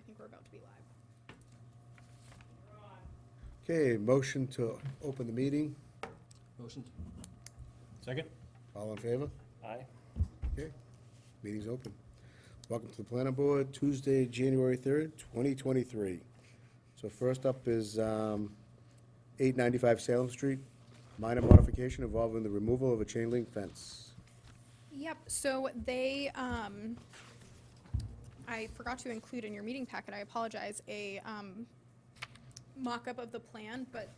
think we're about to be live. Okay, motion to open the meeting. Motion. Second? All in favor? Aye. Okay, meeting's open. Welcome to the planning board, Tuesday, January 3rd, 2023. So first up is 895 Salem Street, minor modification involving the removal of a chain link fence. Yep, so they, I forgot to include in your meeting packet, I apologize, a mock-up of the plan, but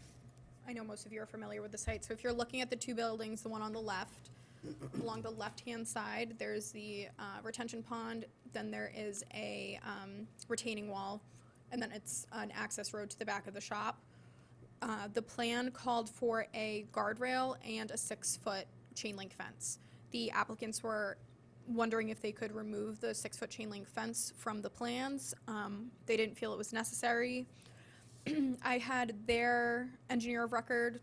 I know most of you are familiar with the site. So if you're looking at the two buildings, the one on the left, along the left-hand side, there's the retention pond, then there is a retaining wall, and then it's an access road to the back of the shop. The plan called for a guardrail and a 6-foot chain link fence. The applicants were wondering if they could remove the 6-foot chain link fence from the plans. They didn't feel it was necessary. I had their engineer of record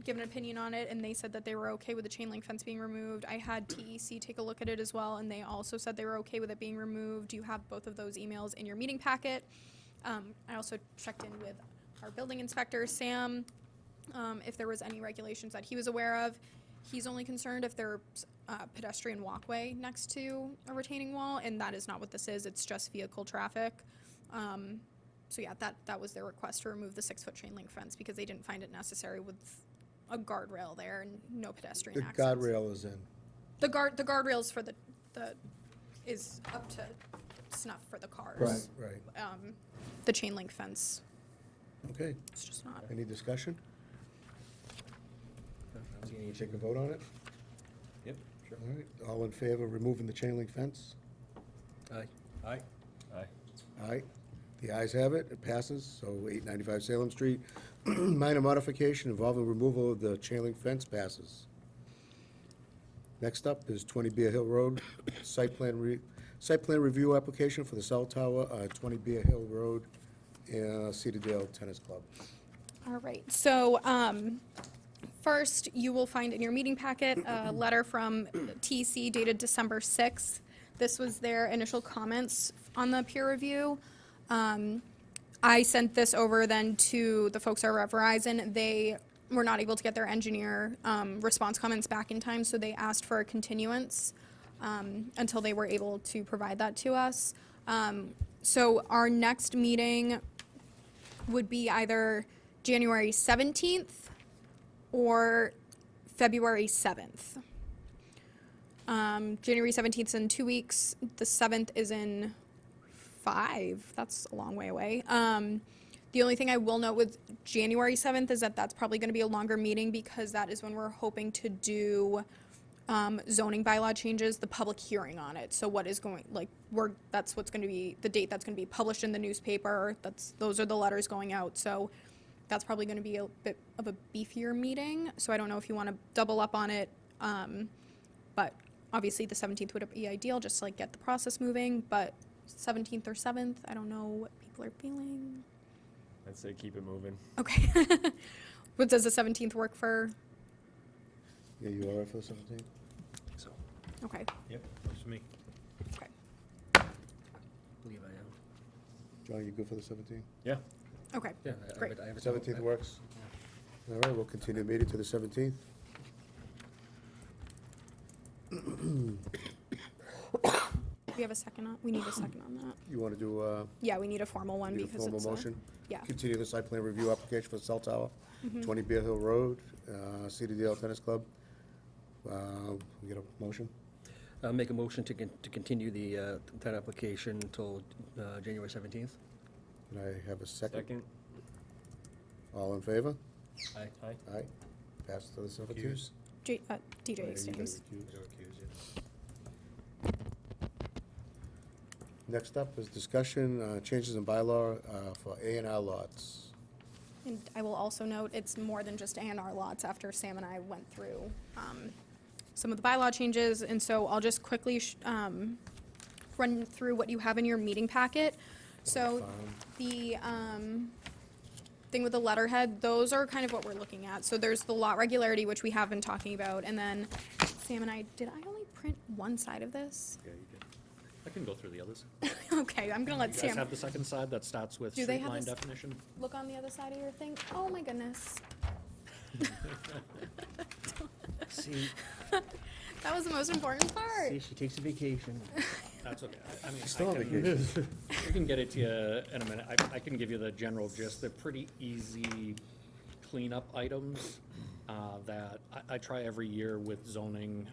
give an opinion on it, and they said that they were okay with the chain link fence being removed. I had TEC take a look at it as well, and they also said they were okay with it being removed. You have both of those emails in your meeting packet. I also checked in with our building inspector, Sam, if there was any regulations that he was aware of. He's only concerned if there's a pedestrian walkway next to a retaining wall, and that is not what this is. It's just vehicle traffic. So yeah, that was their request to remove the 6-foot chain link fence because they didn't find it necessary with a guardrail there and no pedestrian The access. guardrail is in. The guardrails for the is up to snuff for the cars. Right. The chain link fence Okay, is just not. any discussion? I was gonna Take a vote on it? Yep, sure. All right, all in favor of removing the chain link fence? Aye. Aye. Aye. Aye. The ayes have it, it passes, so 895 Salem Street, minor modification involving removal of the chain link fence passes. Next up is 20 Bear Hill Road, site plan review application for the cell tower, 20 Bear Hill Road, Cedardale Tennis Club. All right, so first, you will find in your meeting packet a letter from TEC dated December 6th. This was their initial comments on the peer review. I sent this over then to the folks over at Verizon. They were not able to get their engineer response comments back in time, so they asked for a continuance until they were able to provide that to us. So our next meeting would be either January 17th or February 7th. January 17th is in 2 weeks. The 7th is in 5. That's a long way away. The only thing I will note with January 7th is that that's probably going to be a longer meeting because that is when we're hoping to do zoning bylaw changes, the public hearing on it. So what is going, that's what's going to be the date that's going to be published in the newspaper. Those are the letters going out. So that's probably going to be a bit of a beefier meeting. So I don't know if you want to double up on it. But obviously the 17th would be ideal just to get the process moving. But 17th or 7th, I don't know what people are feeling. I'd say keep it moving. Okay. What does the 17th work for? Yeah, you all right for the 17th? So, Okay. Yep, works for me. Okay. believe I am. John, you good for the 17th? Yeah. Okay. Yeah. Great. I have it. 17th works? All right, we'll continue the meeting to the 17th. We have a second on, we need a second on that. You want to do, Yeah, we need a formal one need a because formal it's motion? yeah. Continue the site plan review application for the cell tower, 20 Bear Hill Road, Cedardale Tennis Club. We get a motion? I'll make a motion to continue that application until January 17th. Can I have a second? Second? All in favor? Aye. Aye. Aye. Pass to the 17th? Recuse. DJ Oh, yeah, you gotta Hastings. recuse. Next up is discussion, changes in bylaw for A&R lots. And I will also note, it's more than just A&R lots after Sam and I went through some of the bylaw changes. And so I'll just quickly run through what you have in your meeting packet. So the thing with the letterhead, those are kind of what we're looking at. So there's the lot regularity, which we have been talking about. And then Sam and I, did I only print one side of this? Yeah, you did. I can go through the others. Okay, I'm gonna let You guys Sam have the second side that starts with Do they street have line this- definition? look on the other side of your thing. Oh my goodness. See, That was the most important part. see, she takes a vacation. That's okay. I mean, Still on I vacation. we can get it to you in a minute. I can give you the general gist. They're pretty easy cleanup items that I try every year with zoning,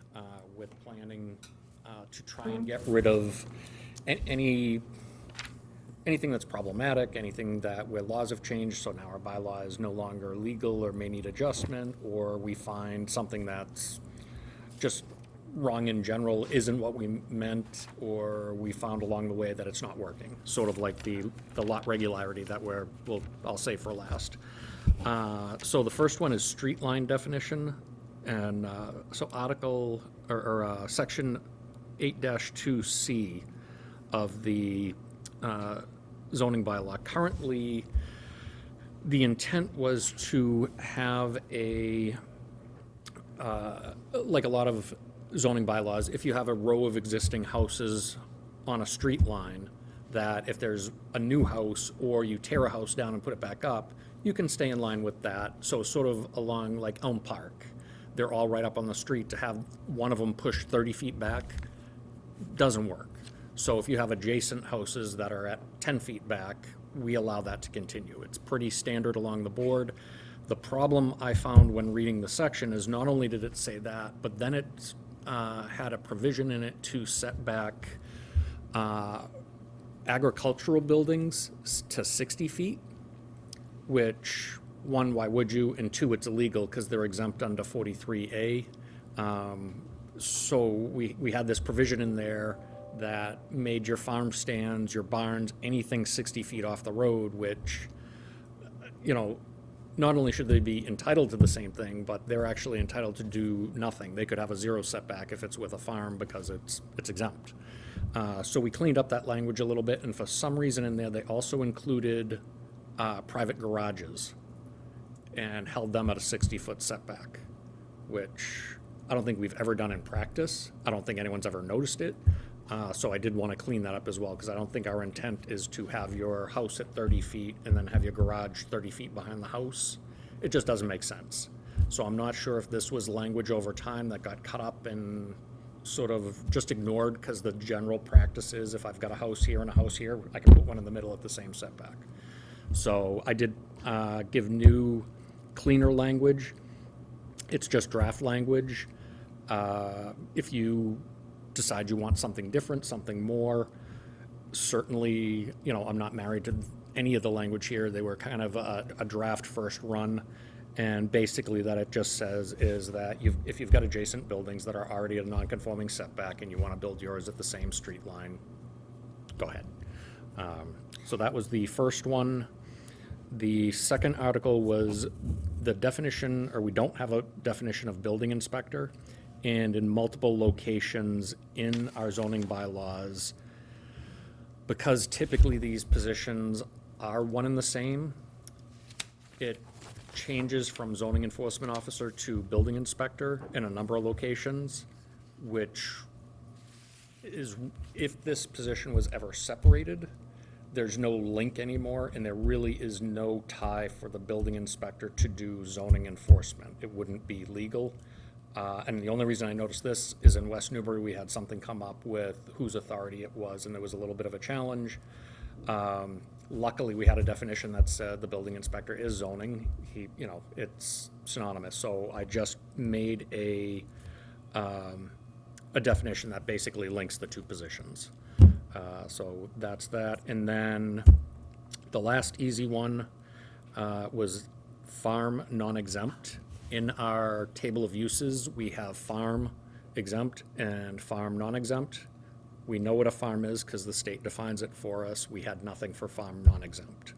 with planning, to try and get rid of anything that's problematic, anything that where laws have changed, so now our bylaw is no longer legal or may need adjustment, or we find something that's just wrong in general, isn't what we meant, or we found along the way that it's not working. Sort of like the lot regularity that I'll say for last. So the first one is street line definition, and so section 8-2C of the zoning bylaw. Currently, the intent was to have like a lot of zoning bylaws, if you have a row of existing houses on a street line, that if there's a new house or you tear a house down and put it back up, you can stay in line with that. So sort of along like Elm Park, they're all right up on the street. To have one of them push 30 feet back doesn't work. So if you have adjacent houses that are at 10 feet back, we allow that to continue. It's pretty standard along the board. The problem I found when reading the section is not only did it say that, but then it had a provision in it to set back agricultural buildings to 60 feet, which, one, why would you? And two, it's illegal because they're exempt under 43A. So we had this provision in there that made your farm stands, your barns, anything 60 feet off the road, which, you know, not only should they be entitled to the same thing, but they're actually entitled to do nothing. They could have a zero setback if it's with a farm because it's exempt. So we cleaned up that language a little bit, and for some reason in there, they also included private garages and held them at a 60-foot setback, which I don't think we've ever done in practice. I don't think anyone's ever noticed it. So I did want to clean that up as well, because I don't think our intent is to have your house at 30 feet and then have your garage 30 feet behind the house. It just doesn't make sense. So I'm not sure if this was language over time that got cut up and sort of just ignored, because the general practice is if I've got a house here and a house here, I can put one in the middle at the same setback. So I did give new, cleaner language. It's just draft language. If you decide you want something different, something more, certainly, you know, I'm not married to any of the language here. They were kind of a draft first run. And basically that it just says is that if you've got adjacent buildings that are already at a non-conforming setback and you want to build yours at the same street line, go ahead. So that was the first one. The second article was the definition, or we don't have a definition of building inspector. And in multiple locations in our zoning bylaws, because typically these positions are one and the same, it changes from zoning enforcement officer to building inspector in a number of locations, which is, if this position was ever separated, there's no link anymore, and there really is no tie for the building inspector to do zoning enforcement. It wouldn't be legal. And the only reason I noticed this is in West Newbury, we had something come up with whose authority it was, and there was a little bit of a challenge. Luckily, we had a definition that said the building inspector is zoning. You know, it's synonymous. So I just made a definition that basically links the two positions. So that's that. And then the last easy one was farm non-exempt. In our table of uses, we have farm exempt and farm non-exempt. We know what a farm is because the state defines it for us. We had nothing for farm non-exempt.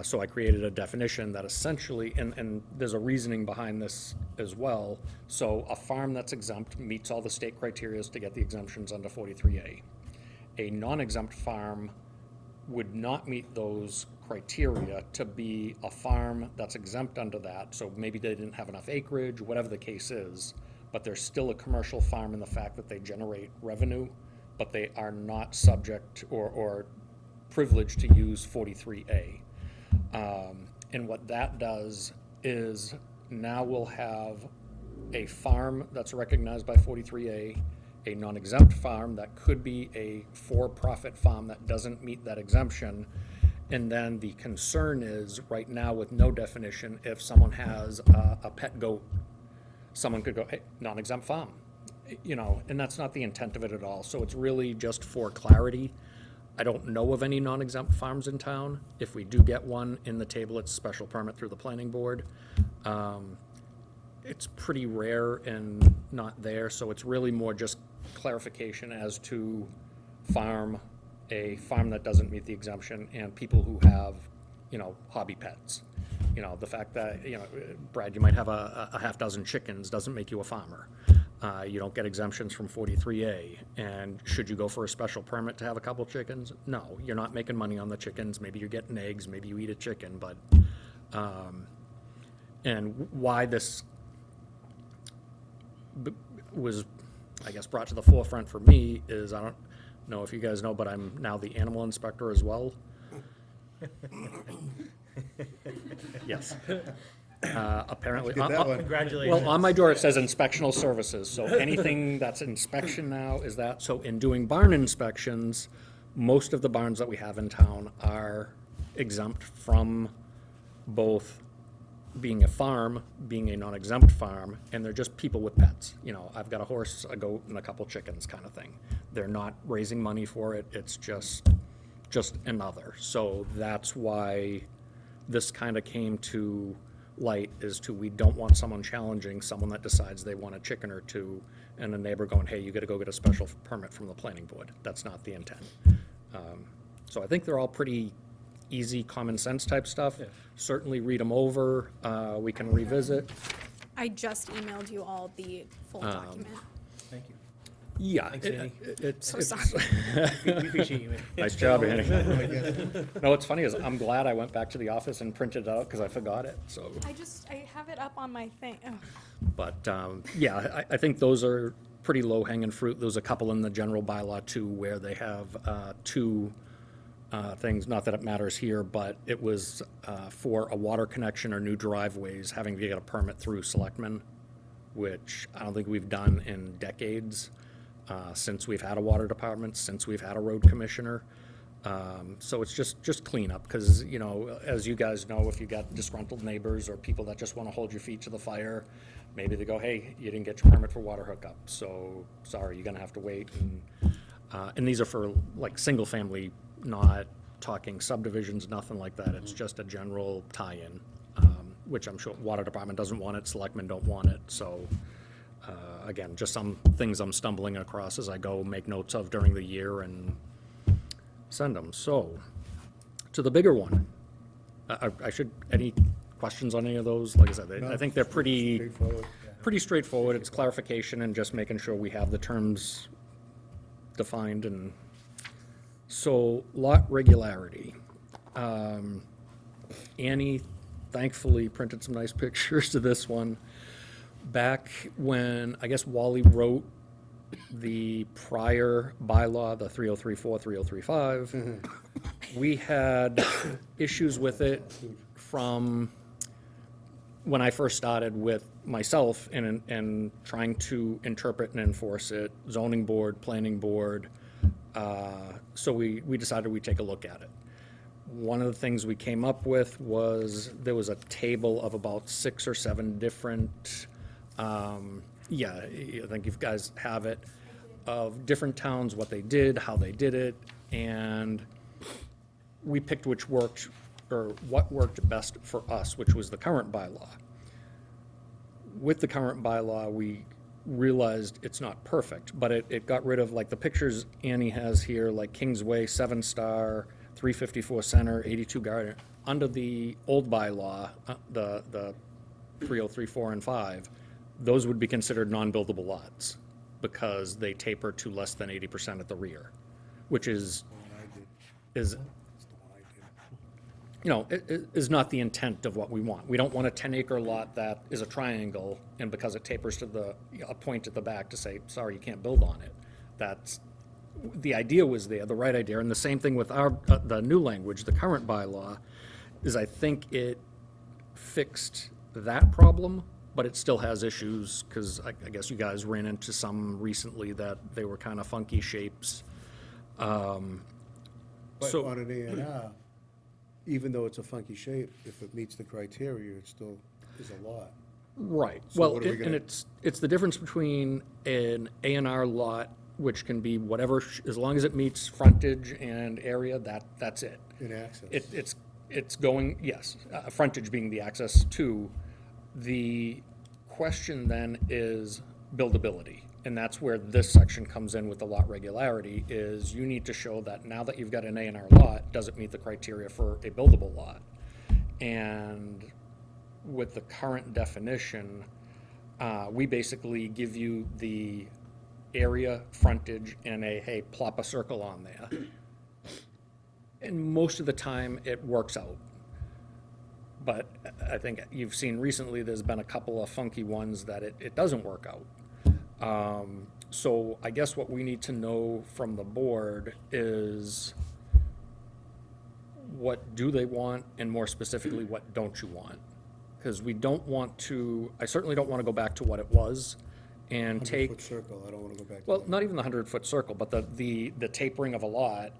So I created a definition that essentially, and there's a reasoning behind this as well. So a farm that's exempt meets all the state criteria to get the exemptions under 43A. A non-exempt farm would not meet those criteria to be a farm that's exempt under that. So maybe they didn't have enough acreage, whatever the case is, but they're still a commercial farm in the fact that they generate revenue but they are not subject or privileged to use 43A. And what that does is now we'll have a farm that's recognized by 43A, a non-exempt farm that could be a for-profit farm that doesn't meet that exemption. And then the concern is, right now with no definition, if someone has a pet goat, someone could go, hey, non-exempt farm, you know, and that's not the intent of it at all. So it's really just for clarity. I don't know of any non-exempt farms in town. If we do get one in the table, it's special permit through the planning board. It's pretty rare and not there, so it's really more just clarification as to a farm that doesn't meet the exemption and people who have, you know, hobby pets. You know, the fact that, you know, Brad, you might have a half dozen chickens doesn't make you a farmer. You don't get exemptions from 43A. And should you go for a special permit to have a couple chickens? No, you're not making money on the chickens. Maybe you're getting eggs, maybe you eat a chicken, but, and why this was, I guess, brought to the forefront for me is, I don't know if you guys know, but I'm now the animal inspector as well. Yes. Apparently. Get that one. Congratulations. Well, on my door, it says inspectional services, so anything that's inspection now is that. So in doing barn inspections, most of the barns that we have in town are exempt from both being a farm, being a non-exempt farm, and they're just people with pets. You know, I've got a horse, a goat, and a couple chickens kind of thing. They're not raising money for it, it's just another. So that's why this kind of came to light, is to, we don't want someone challenging someone that decides they want a chicken or two, and a neighbor going, hey, you gotta go get a special permit from the planning board. That's not the intent. So I think they're all pretty easy, common sense type stuff. Yeah. Certainly read them over, we can revisit. I just emailed you all the full document. Thank you. Yeah. Thanks, Annie. It's, So it's, sorry. We appreciate you, man. nice job, Annie. No, what's funny is I'm glad I went back to the office and printed it out because I forgot it, so. I have it up on my thing. Ugh. But, yeah, I think those are pretty low-hanging fruit. There's a couple in the general bylaw too, where they have two things, not that it matters here, but it was for a water connection or new driveways, having to get a permit through selectmen, which I don't think we've done in decades, since we've had a water department, since we've had a road commissioner. So it's just cleanup, because, you know, as you guys know, if you got disgruntled neighbors or people that just want to hold your feet to the fire, maybe they go, hey, you didn't get your permit for water hookup, so sorry, you're gonna have to wait. And these are for like single family, not talking subdivisions, nothing like that. It's just a general tie-in, which I'm sure water department doesn't want it, selectmen don't want it, so. Again, just some things I'm stumbling across as I go make notes of during the year and send them. So, to the bigger one. I should, any questions on any of those? Like I said, I think they're pretty straightforward. It's clarification and just making sure we have the terms defined. And so, lot regularity. Annie thankfully printed some nice pictures to this one. Back when, I guess, Wally wrote the prior bylaw, the 3034, 3035, we had issues with it from when I first started with myself and trying to interpret and enforce it, zoning board, planning board. So we decided we'd take a look at it. One of the things we came up with was there was a table of about 6 or 7 different, yeah, I think you guys have it, of different towns, what they did, how they did it, and we picked which worked, or what worked best for us, which was the current bylaw. With the current bylaw, we realized it's not perfect, but it got rid of, like, the pictures Annie has here, like Kingsway, 7-star, 354 Center, 82 Garden. Under the old bylaw, the 303, 4, and 5, those would be considered non-buildable lots because they taper to less than 80% at the rear, which is, you know, is not the intent of what we want. We don't want a 10-acre lot that is a triangle, and because it tapers to a point at the back to say, sorry, you can't build on it. That's the idea was there, the right idea, and the same thing with our, the new language, the current bylaw, is I think it fixed that problem, but it still has issues, because I guess you guys ran into some recently that they were kind of funky shapes. But So- on an A and R, even though it's a funky shape, if it meets the criteria, it still is a lot. Right, So well, what are we and gonna- it's the difference between an A and R lot, which can be whatever, as long as it meets frontage and area, that's it. In access. It's going, yes, frontage being the access to. The question then is buildability. And that's where this section comes in with the lot regularity, is you need to show that now that you've got an A and R lot, does it meet the criteria for a buildable lot? And with the current definition, we basically give you the area, frontage, and hey, plop a circle on there. And most of the time, it works out. But I think you've seen recently, there's been a couple of funky ones that it doesn't work out. So I guess what we need to know from the board is what do they want, and more specifically, what don't you want? Because we don't want to, I certainly don't want to go back to what it was and take. 100-foot circle, I don't wanna go back to Well, that. not even the 100-foot circle, but the tapering of a lot,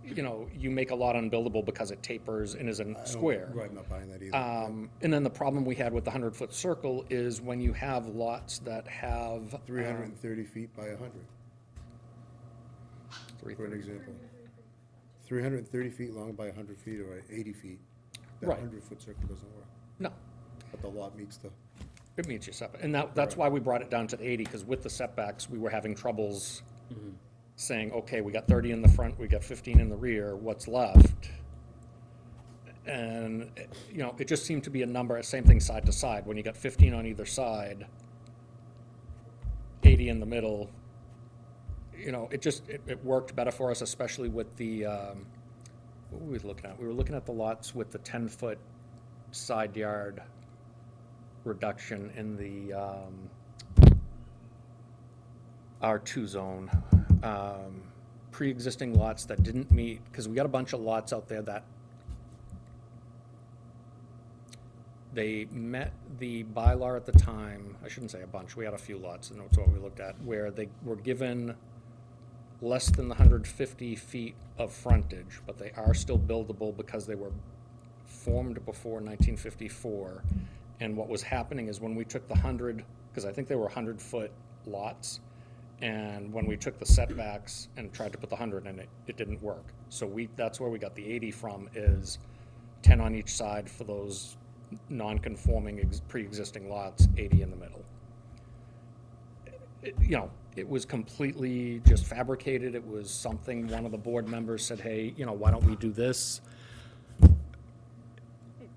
you know, you make a lot unbuildable because it tapers and isn't I don't- square. Right, I'm not buying that either. And then the problem we had with the 100-foot circle is when you have lots that have. 330 feet by 100, for an 330. example. 330 feet long by 100 feet, or 80 feet. That Right. 100-foot circle doesn't work, No, but the lot meets the, it meets your setback. And that's why we brought it down to the 80, because with the setbacks, we were having troubles saying, okay, we got 30 in the front, we got 15 in the rear, what's left? And, you know, it just seemed to be a number, same thing side to side. When you got 15 on either side, 80 in the middle, you know, it worked better for us, especially with the, what were we looking at? We were looking at the lots with the 10-foot side yard reduction in the R2 zone. Pre-existing lots that didn't meet, because we got a bunch of lots out there that they met the bylaw at the time. I shouldn't say a bunch, we had a few lots, and that's what we looked at, where they were given less than the 150 feet of frontage, but they are still buildable because they were formed before 1954. And what was happening is when we took the 100, because I think they were 100-foot lots, and when we took the setbacks and tried to put the 100 in it, it didn't work. So that's where we got the 80 from, is 10 on each side for those non-conforming pre-existing lots, 80 in the middle. You know, it was completely just fabricated. It was something, one of the board members said, hey, you know, why don't we do this?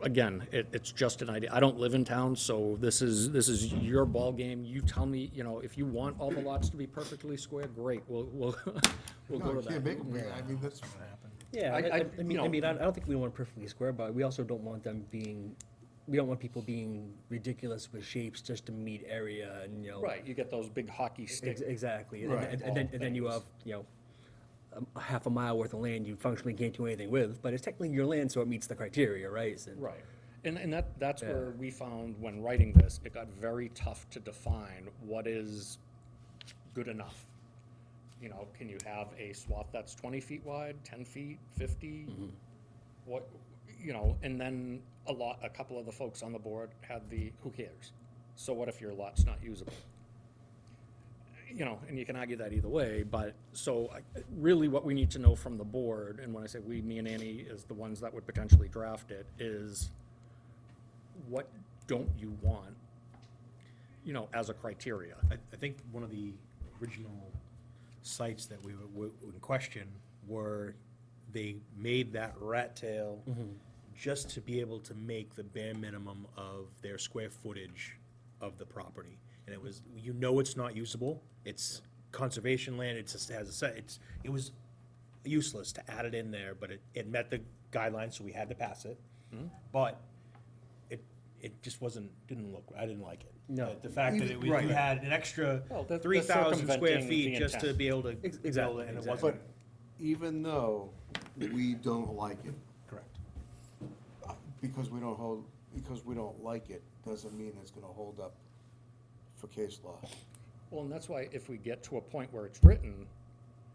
Again, it's just an idea. I don't live in town, so this is your ball game. You tell me, you know, if you want all the lots to be perfectly square, great. We'll we'll go no, to you that. can't make them, I mean, that's, Yeah, I- you know- I don't think we want perfectly square, but we also don't want them being, we don't want people being ridiculous with shapes just to meet area and, you know. Right, you get those big hockey stick. Exactly, Right. and then you have, you know, a half a mile worth of land you functionally can't do anything with, but it's technically your land, so it meets the criteria, right? So- Right. And that's where Yeah. we found when writing this, it got very tough to define what is good enough. You know, can you have a swath that's 20 feet wide, 10 feet, 50? What, you know, and then a couple of the folks on the board had who cares? So what if your lot's not usable? You know, and you can argue that either way, but, so really what we need to know from the board, and when I say we, me and Annie is the ones that would potentially draft it, is what don't you want, you know, as a criteria? I think one of the original sites that we were in question were, they made that rat tail just to be able to make the bare minimum of their square footage of the property. And it was, you know, it's not usable, it's conservation land, it just has a set, it was useless to add it in there, but it met the guidelines, so we had to pass it. But it just didn't look, I didn't like it. No. The fact that Even- you right. had an extra Well, they're 3,000 square circumventing feet the just to intent. be able to build Exactly, it, and it exactly. wasn't. But even though we don't like it, Correct. because we don't like it, doesn't mean it's gonna hold up for case law. Well, and that's why if we get to a point where it's written,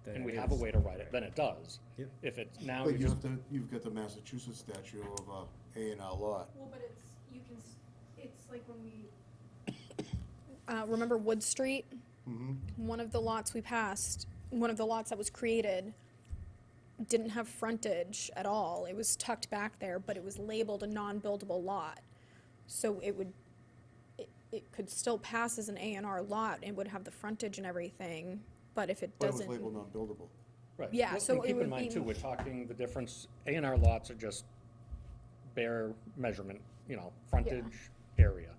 Then and it we have a is. way to write it, then it does. Yep. If it's now, But you you just, have to, you've got the Massachusetts statute of A and R lot. Well, but it's like when we. Remember Wood Street? One of the lots we passed, one of the lots that was created, didn't have frontage at all. It was tucked back there, but it was labeled a non-buildable lot. So it could still pass as an A and R lot and would have the frontage and everything, but if it But it was doesn't. labeled non-buildable. right. Yeah, Well, so and it keep would in mind be- too, we're talking the difference, A and R lots are just bare measurement, frontage area.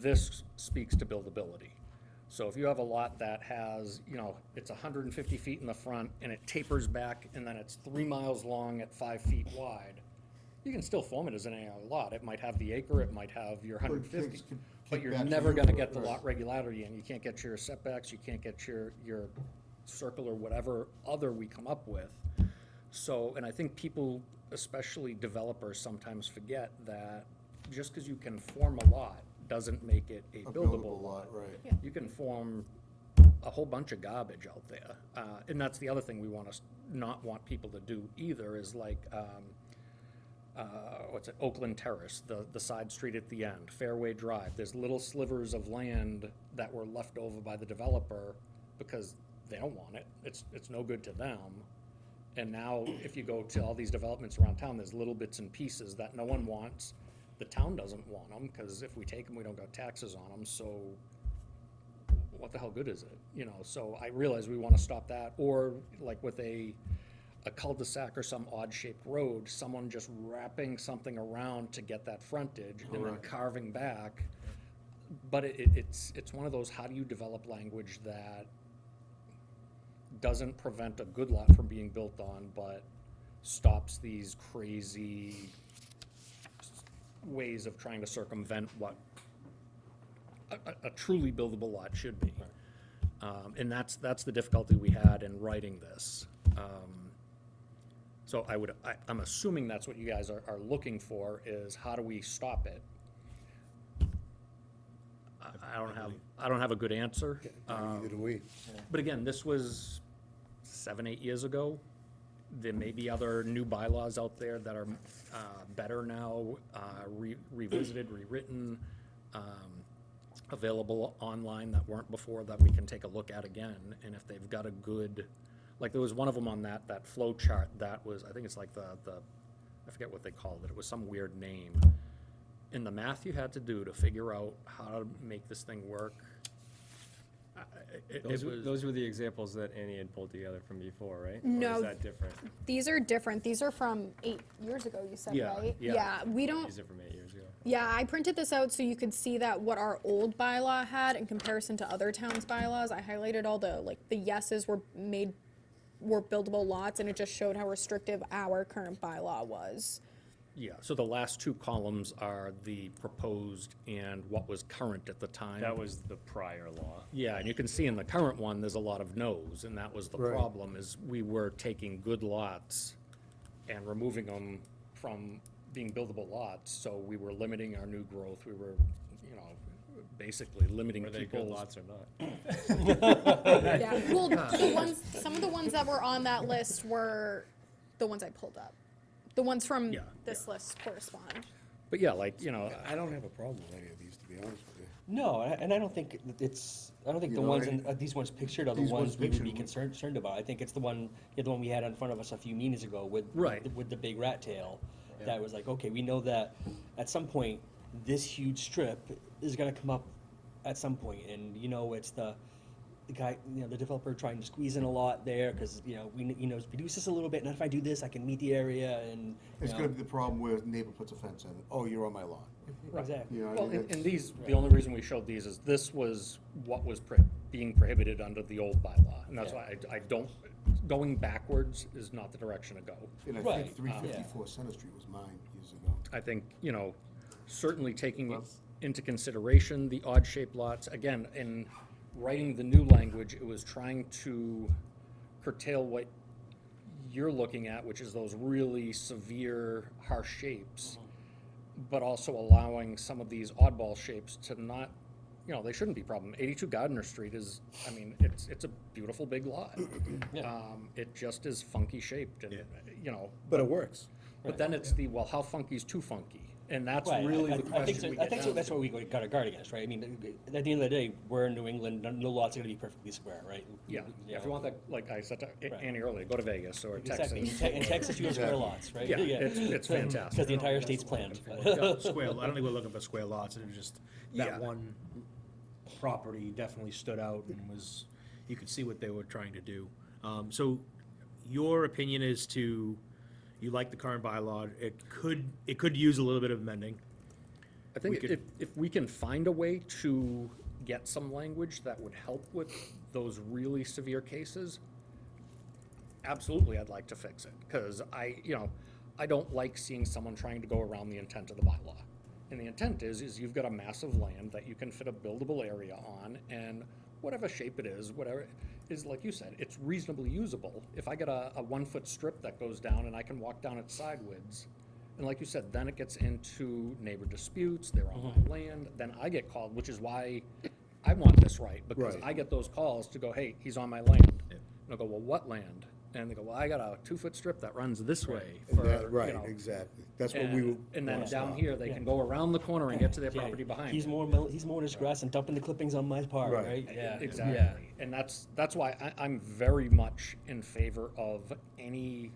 This speaks to buildability. So if you have a lot that has, it's 150 feet in the front and it tapers back and then it's 3 miles long at 5 feet wide, you can still form it as an AR lot. It might have the acre, it might have your 150, things can but kick you're back to never you gonna for get it, the right. lot regularity and you can't get your setbacks, you can't get your circle or whatever other we come up with. So, and I think people, especially developers, sometimes forget that just because you can form a lot doesn't make it a A buildable lot. right. You can form a whole bunch of garbage out there. And that's the other thing we want to not want people to do either is like, Oakland Terrace, the side street at the end, Fairway Drive. There's little slivers of land that were left over by the developer because they don't want it. It's no good to them. And now if you go to all these developments around town, there's little bits and pieces that no one wants. The town doesn't want them because if we take them, we don't got taxes on them. So what the hell good is it? So I realize we want to stop that. Or like with a cul-de-sac or some odd-shaped road, someone just wrapping something around to get that frontage and then Correct. carving back. But it's one of those, how do you develop language that doesn't prevent a good lot from being built on, but stops these crazy ways of trying to circumvent what a truly buildable lot should be. And that's the difficulty we had in writing this. So I'm assuming that's what you guys are looking for, is how do we stop it? I don't have a good answer. Neither do we. But again, this was 7-8 years ago. There may be other new bylaws out there that are better now, revisited, rewritten, available online that weren't before, that we can take a look at again. And if they've got a good, like there was one of them on that flow chart that was, I think it's like the I forget what they called it. It was some weird name. And the math you had to do to figure out how to make this thing work. Those were the examples that Annie had pulled together from before, right? No. Or is that different? These are different. These are from 8 years ago, you said, Yeah, right? yeah. We don't, These are from 8 years ago. yeah, I printed this out so you could see that what our old bylaw had in comparison to other towns' bylaws. I highlighted all the yeses were buildable lots, and it just showed how restrictive our current bylaw was. Yeah, so the last 2 columns are the proposed and what was current at the time. That was the prior law. Yeah, and you can see in the current one, there's a lot of no's, and that was the Right. problem, is we were taking good lots and removing them from being buildable lots, so we were limiting our new growth, we were, basically limiting Were they good people's. lots or not? Yeah, well, some of the ones that were on that list were the ones I pulled up. The ones from Yeah, this list correspond. But yeah, like, I don't have a problem with any of these, to be honest with you. No, and I don't think I don't think You the know, ones, I- these ones pictured are the These ones ones we would be pictured concerned about. I think it's the one we had in front of us a few meetings ago with, Right. with the big rat tail. That was like, okay, we know that at some point, this huge strip is gonna come up at some point, and it's the guy, the developer trying to squeeze in a lot there, cause reduce this a little bit, and if I do this, I can meet the area, and, It's gonna be the problem where neighbor puts a fence in, oh, you're on my lawn. Exactly. You know, I well, mean, and that's- these, the only reason we showed these is this was what was being prohibited under the old bylaw, and that's why I don't, going backwards is not the direction to go. And I Right, think 354 Center Street was mine years ago. I think, certainly taking into consideration the odd-shaped lots. Again, in writing the new language, it was trying to curtail what you're looking at, which is those really severe, harsh shapes, but also allowing some of these oddball shapes to not, they shouldn't be problem. 82 Gardner Street is, I mean, it's a beautiful big lot. It just is funky shaped and, But it works. but then it's well, how funky is too funky? And that's Right, really I the think question so, we I get think so, down that's to. what we got to guard against, right? I mean, at the end of the day, we're in New England, no lots are gonna be perfectly square, right? Yeah, if you want that, like I said to Right. Annie earlier, go to Vegas or Exactly, Texas. in Texas, you have square lots, right? Yeah, it's fantastic. Because the entire state's planned. Square, I don't think we're looking for square lots, it was just, Yeah. that one property definitely stood out and was, you could see what they were trying to do. So your opinion is you like the current bylaw, it could use a little bit of amending. I think we could- if we can find a way to get some language that would help with those really severe cases, absolutely, I'd like to fix it, because I don't like seeing someone trying to go around the intent of the bylaw. And the intent is you've got a massive land that you can fit a buildable area on, and whatever shape it is, whatever, is like you said, it's reasonably usable. If I get a 1 foot strip that goes down and I can walk down it sideways, and like you said, then it gets into neighbor disputes, they're on my land, then I get called, which is why I want this right, because Right. I get those calls to go, hey, he's on my land. And I go, well, what land? And they go, well, I got a 2 foot strip that runs this way. And for, that- Right, you know, exactly. That's what we. and then wanna down stop. here, they can go around the corner and get to their Yeah, property behind. He's it. he's mowing his grass and dumping the clippings on my part, Right. right? Yeah. Exactly. And that's why I'm very much in favor of any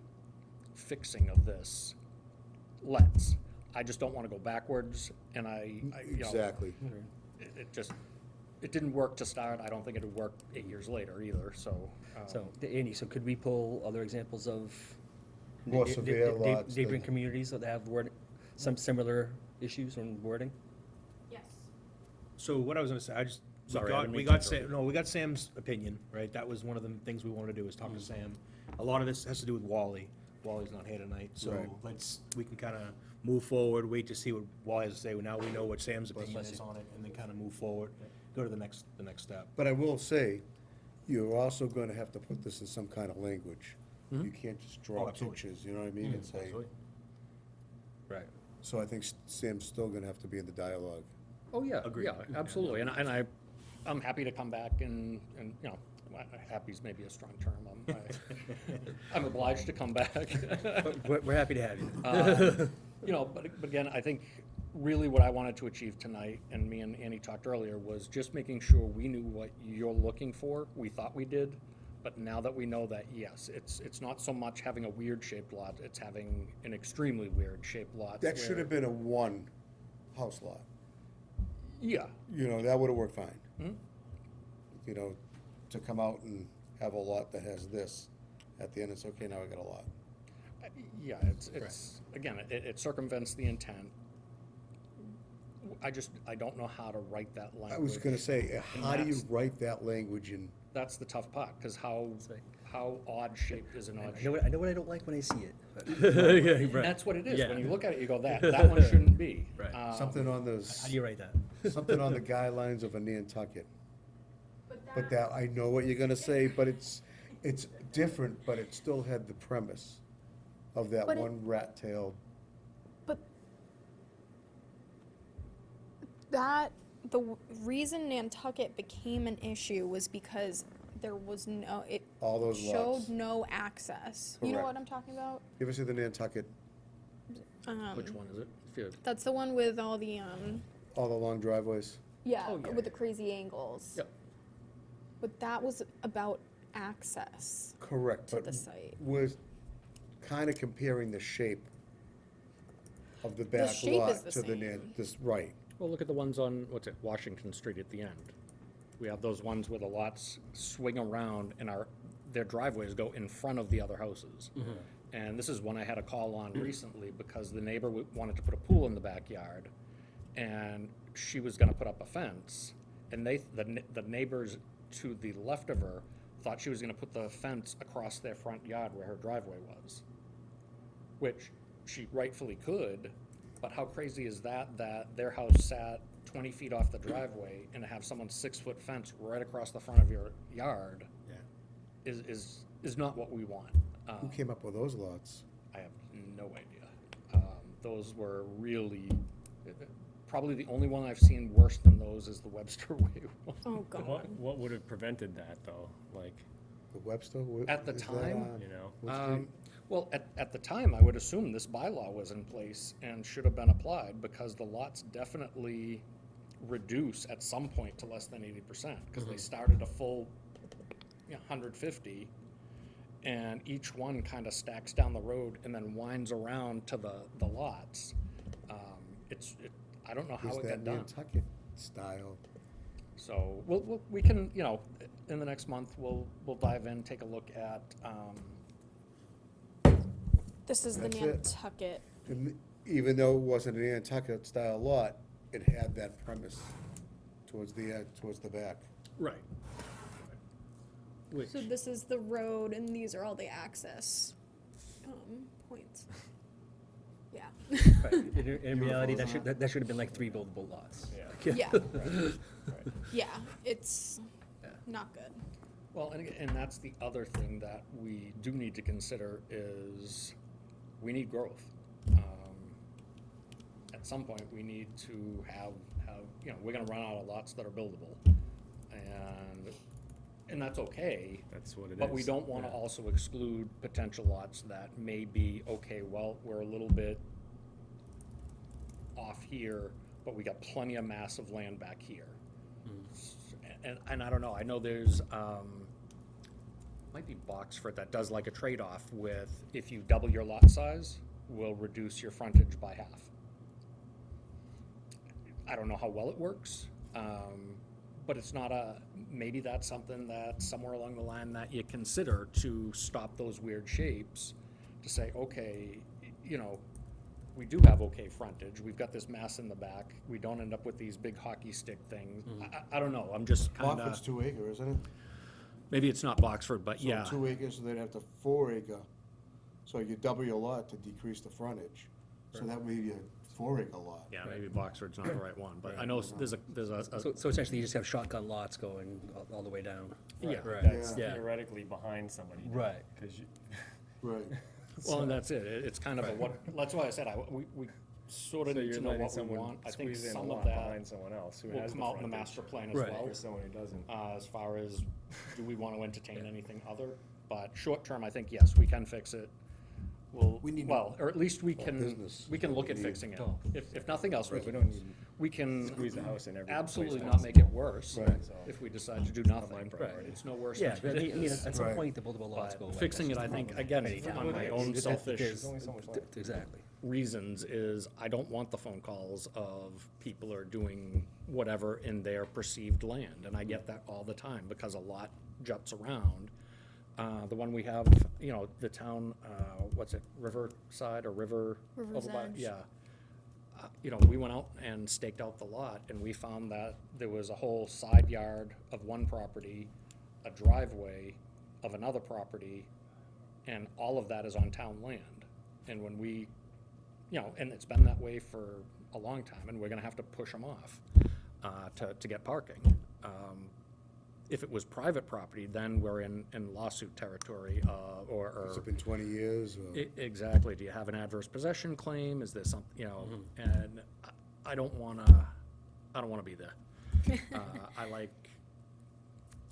fixing of this. I just don't want to go backwards, and Exactly. it didn't work to start. I don't think it would work 8 years later either, so. So, Andy, so could we pull other examples of More severe lots neighboring than- communities that have some similar issues on wording? Yes. So what I was gonna say, Sorry, I didn't we mean got to Sam, no, we got Sam's opinion, right? That was one of the things we wanted to do, is talk to Sam. A lot of this has to do with Wally. Wally's not here tonight, so Right. we can kinda move forward, wait to see what Wally has to say. Now we know what Sam's opinion is on it, and then kinda move forward, go to the next step. But I will say, you're also gonna have to put this in some kind of language. You can't just Oh, draw absolutely. pictures, you know what I mean, and say, Right. so I think Sam's still gonna have to be in the dialogue. Oh, yeah, Agreed. yeah, absolutely. And I'm happy to come back and, happy's maybe a strong term. I'm obliged to come back. We're happy to have you. But again, I think really what I wanted to achieve tonight, and me and Annie talked earlier, was just making sure we knew what you're looking for. We thought we did, but now that we know that, yes, it's not so much having a weird shaped lot, it's having an extremely weird shaped lot. That should have been a one house lot. Yeah, That would've worked fine. To come out and have a lot that has this, at the end, it's okay, now I got a lot. yeah, it's, again, it circumvents the intent. I don't know how to write that language. I was gonna say, how do you that's- write that language in? That's the tough part, because how odd shaped is an odd I know shape? what I don't like when I see it. And that's what it is. Yeah. When you look at it, you go, that one shouldn't be. Right. Something on How do you write that? something on the guidelines of a Nantucket. But that, I know what you're gonna say, but it's different, but it still had the premise of that But it- one rat-tailed. But the reason Nantucket became an issue was because there was it All those showed lots. no access. You know Correct. what I'm talking about? You ever see the Nantucket, Which one is it? If you- That's the one with all the all the long driveways? yeah, Oh, yeah, with the crazy angles. Yep. But that was about access Correct, to but the site. we're kinda comparing the shape of the back shape lot is the to the same. right. Well, look at the ones on, Washington Street at the end. We have those ones where the lots swing around and their driveways go in front of the other houses. And this is one I had a call on recently because the neighbor wanted to put a pool in the backyard, and she was gonna put up a fence, and the neighbors to the left of her thought she was gonna put the fence across their front yard where her driveway was, which she rightfully could, But how crazy is that, that their house sat 20 feet off the driveway and to have someone's 6-foot fence right across the front of your yard Yeah. is not what we want. Who came up with those lots? I have no idea. Those were really, probably the only one I've seen worse than those is the Webster Way one. Oh, God. What would have prevented that, though? Like, The Webster? At the Is that time? on you know? what street? Well, at the time, I would assume this bylaw was in place and should have been applied because the lots definitely reduce at some point to less than 80%, because they started a full, 150, and each one kind of stacks down the road and then winds around to the lots. I don't know how Is it that got done. Nantucket style? So we can, in the next month, we'll dive in, take a look at, This is the That's it. Nantucket. And even though it wasn't an Nantucket style lot, it had that premise towards the back. Right. Which, So this is the road, and these are all the access points. Yeah. Right. In reality, that should have been like 3 buildable lots. Yeah. Yeah. Right. Yeah, it's Yeah. not good. well, and that's the other thing that we do need to consider is we need growth. At some point, we need to have, we're gonna run out of lots that are buildable. And that's okay. That's what it is. But we don't wanna Yeah. also exclude potential lots that may be, okay, well, we're a little bit off here, but we got plenty of massive land back here. And I don't know, I know there's, might be Boxford that does like a trade-off with, if you double your lot size, will reduce your frontage by half. I don't know how well it works, but it's not maybe that's something that somewhere along the line that you consider to stop those weird shapes, to say, okay, we do have okay frontage, we've got this mass in the back, we don't end up with these big hockey stick things. I don't know, I'm just kinda, Moffett's 2 acre, isn't it? maybe it's not Boxford, but So yeah. 2 acres, so they'd have to 4 acre. So you double your lot to decrease the frontage. So that would be a 4 acre lot. Yeah, maybe Boxford's not the right one, but I know there's a So essentially, you just have shotgun lots going all the way down. yeah. That's Yeah. theoretically behind somebody. Right. Because you, Right. Well, and that's it. It's kind of a what, that's why I said we sort of so need you're to know letting what we someone want. I think squeeze in a some lot of that behind someone else who will has come out in the frontage master plan as Right. well. for someone who doesn't. As far as, do we want to entertain anything other? But short term, I think, yes, we can fix it. We need Well, or at least we can, business. we can look at We need- fixing it. Oh. If nothing else, We don't need we can squeeze the house in every absolutely place not make it worse Right. So- if we decide to do my nothing. priority. It's no worse Yeah, than I it mean, is. at some Right. point, the buildable lots go away. But fixing it, That's I think, the again, problem. on my own Because- selfish There's only so much land. Exactly. reasons is I don't want the phone calls of people are doing whatever in their perceived land, and I get that all the time because a lot juts around. The one we have, the town, what's it, Riverside or River? River's over by- Edge. Yeah. We went out and staked out the lot, and we found that there was a whole side yard of one property, a driveway of another property, and all of that is on town land. And when we, and it's been that way for a long time, and we're gonna have to push them off to get parking. If it was private property, then we're in lawsuit territory, or. Has it been 20 years? Or? Exactly. Do you have an adverse possession claim? Is there some, and I don't wanna be there. I like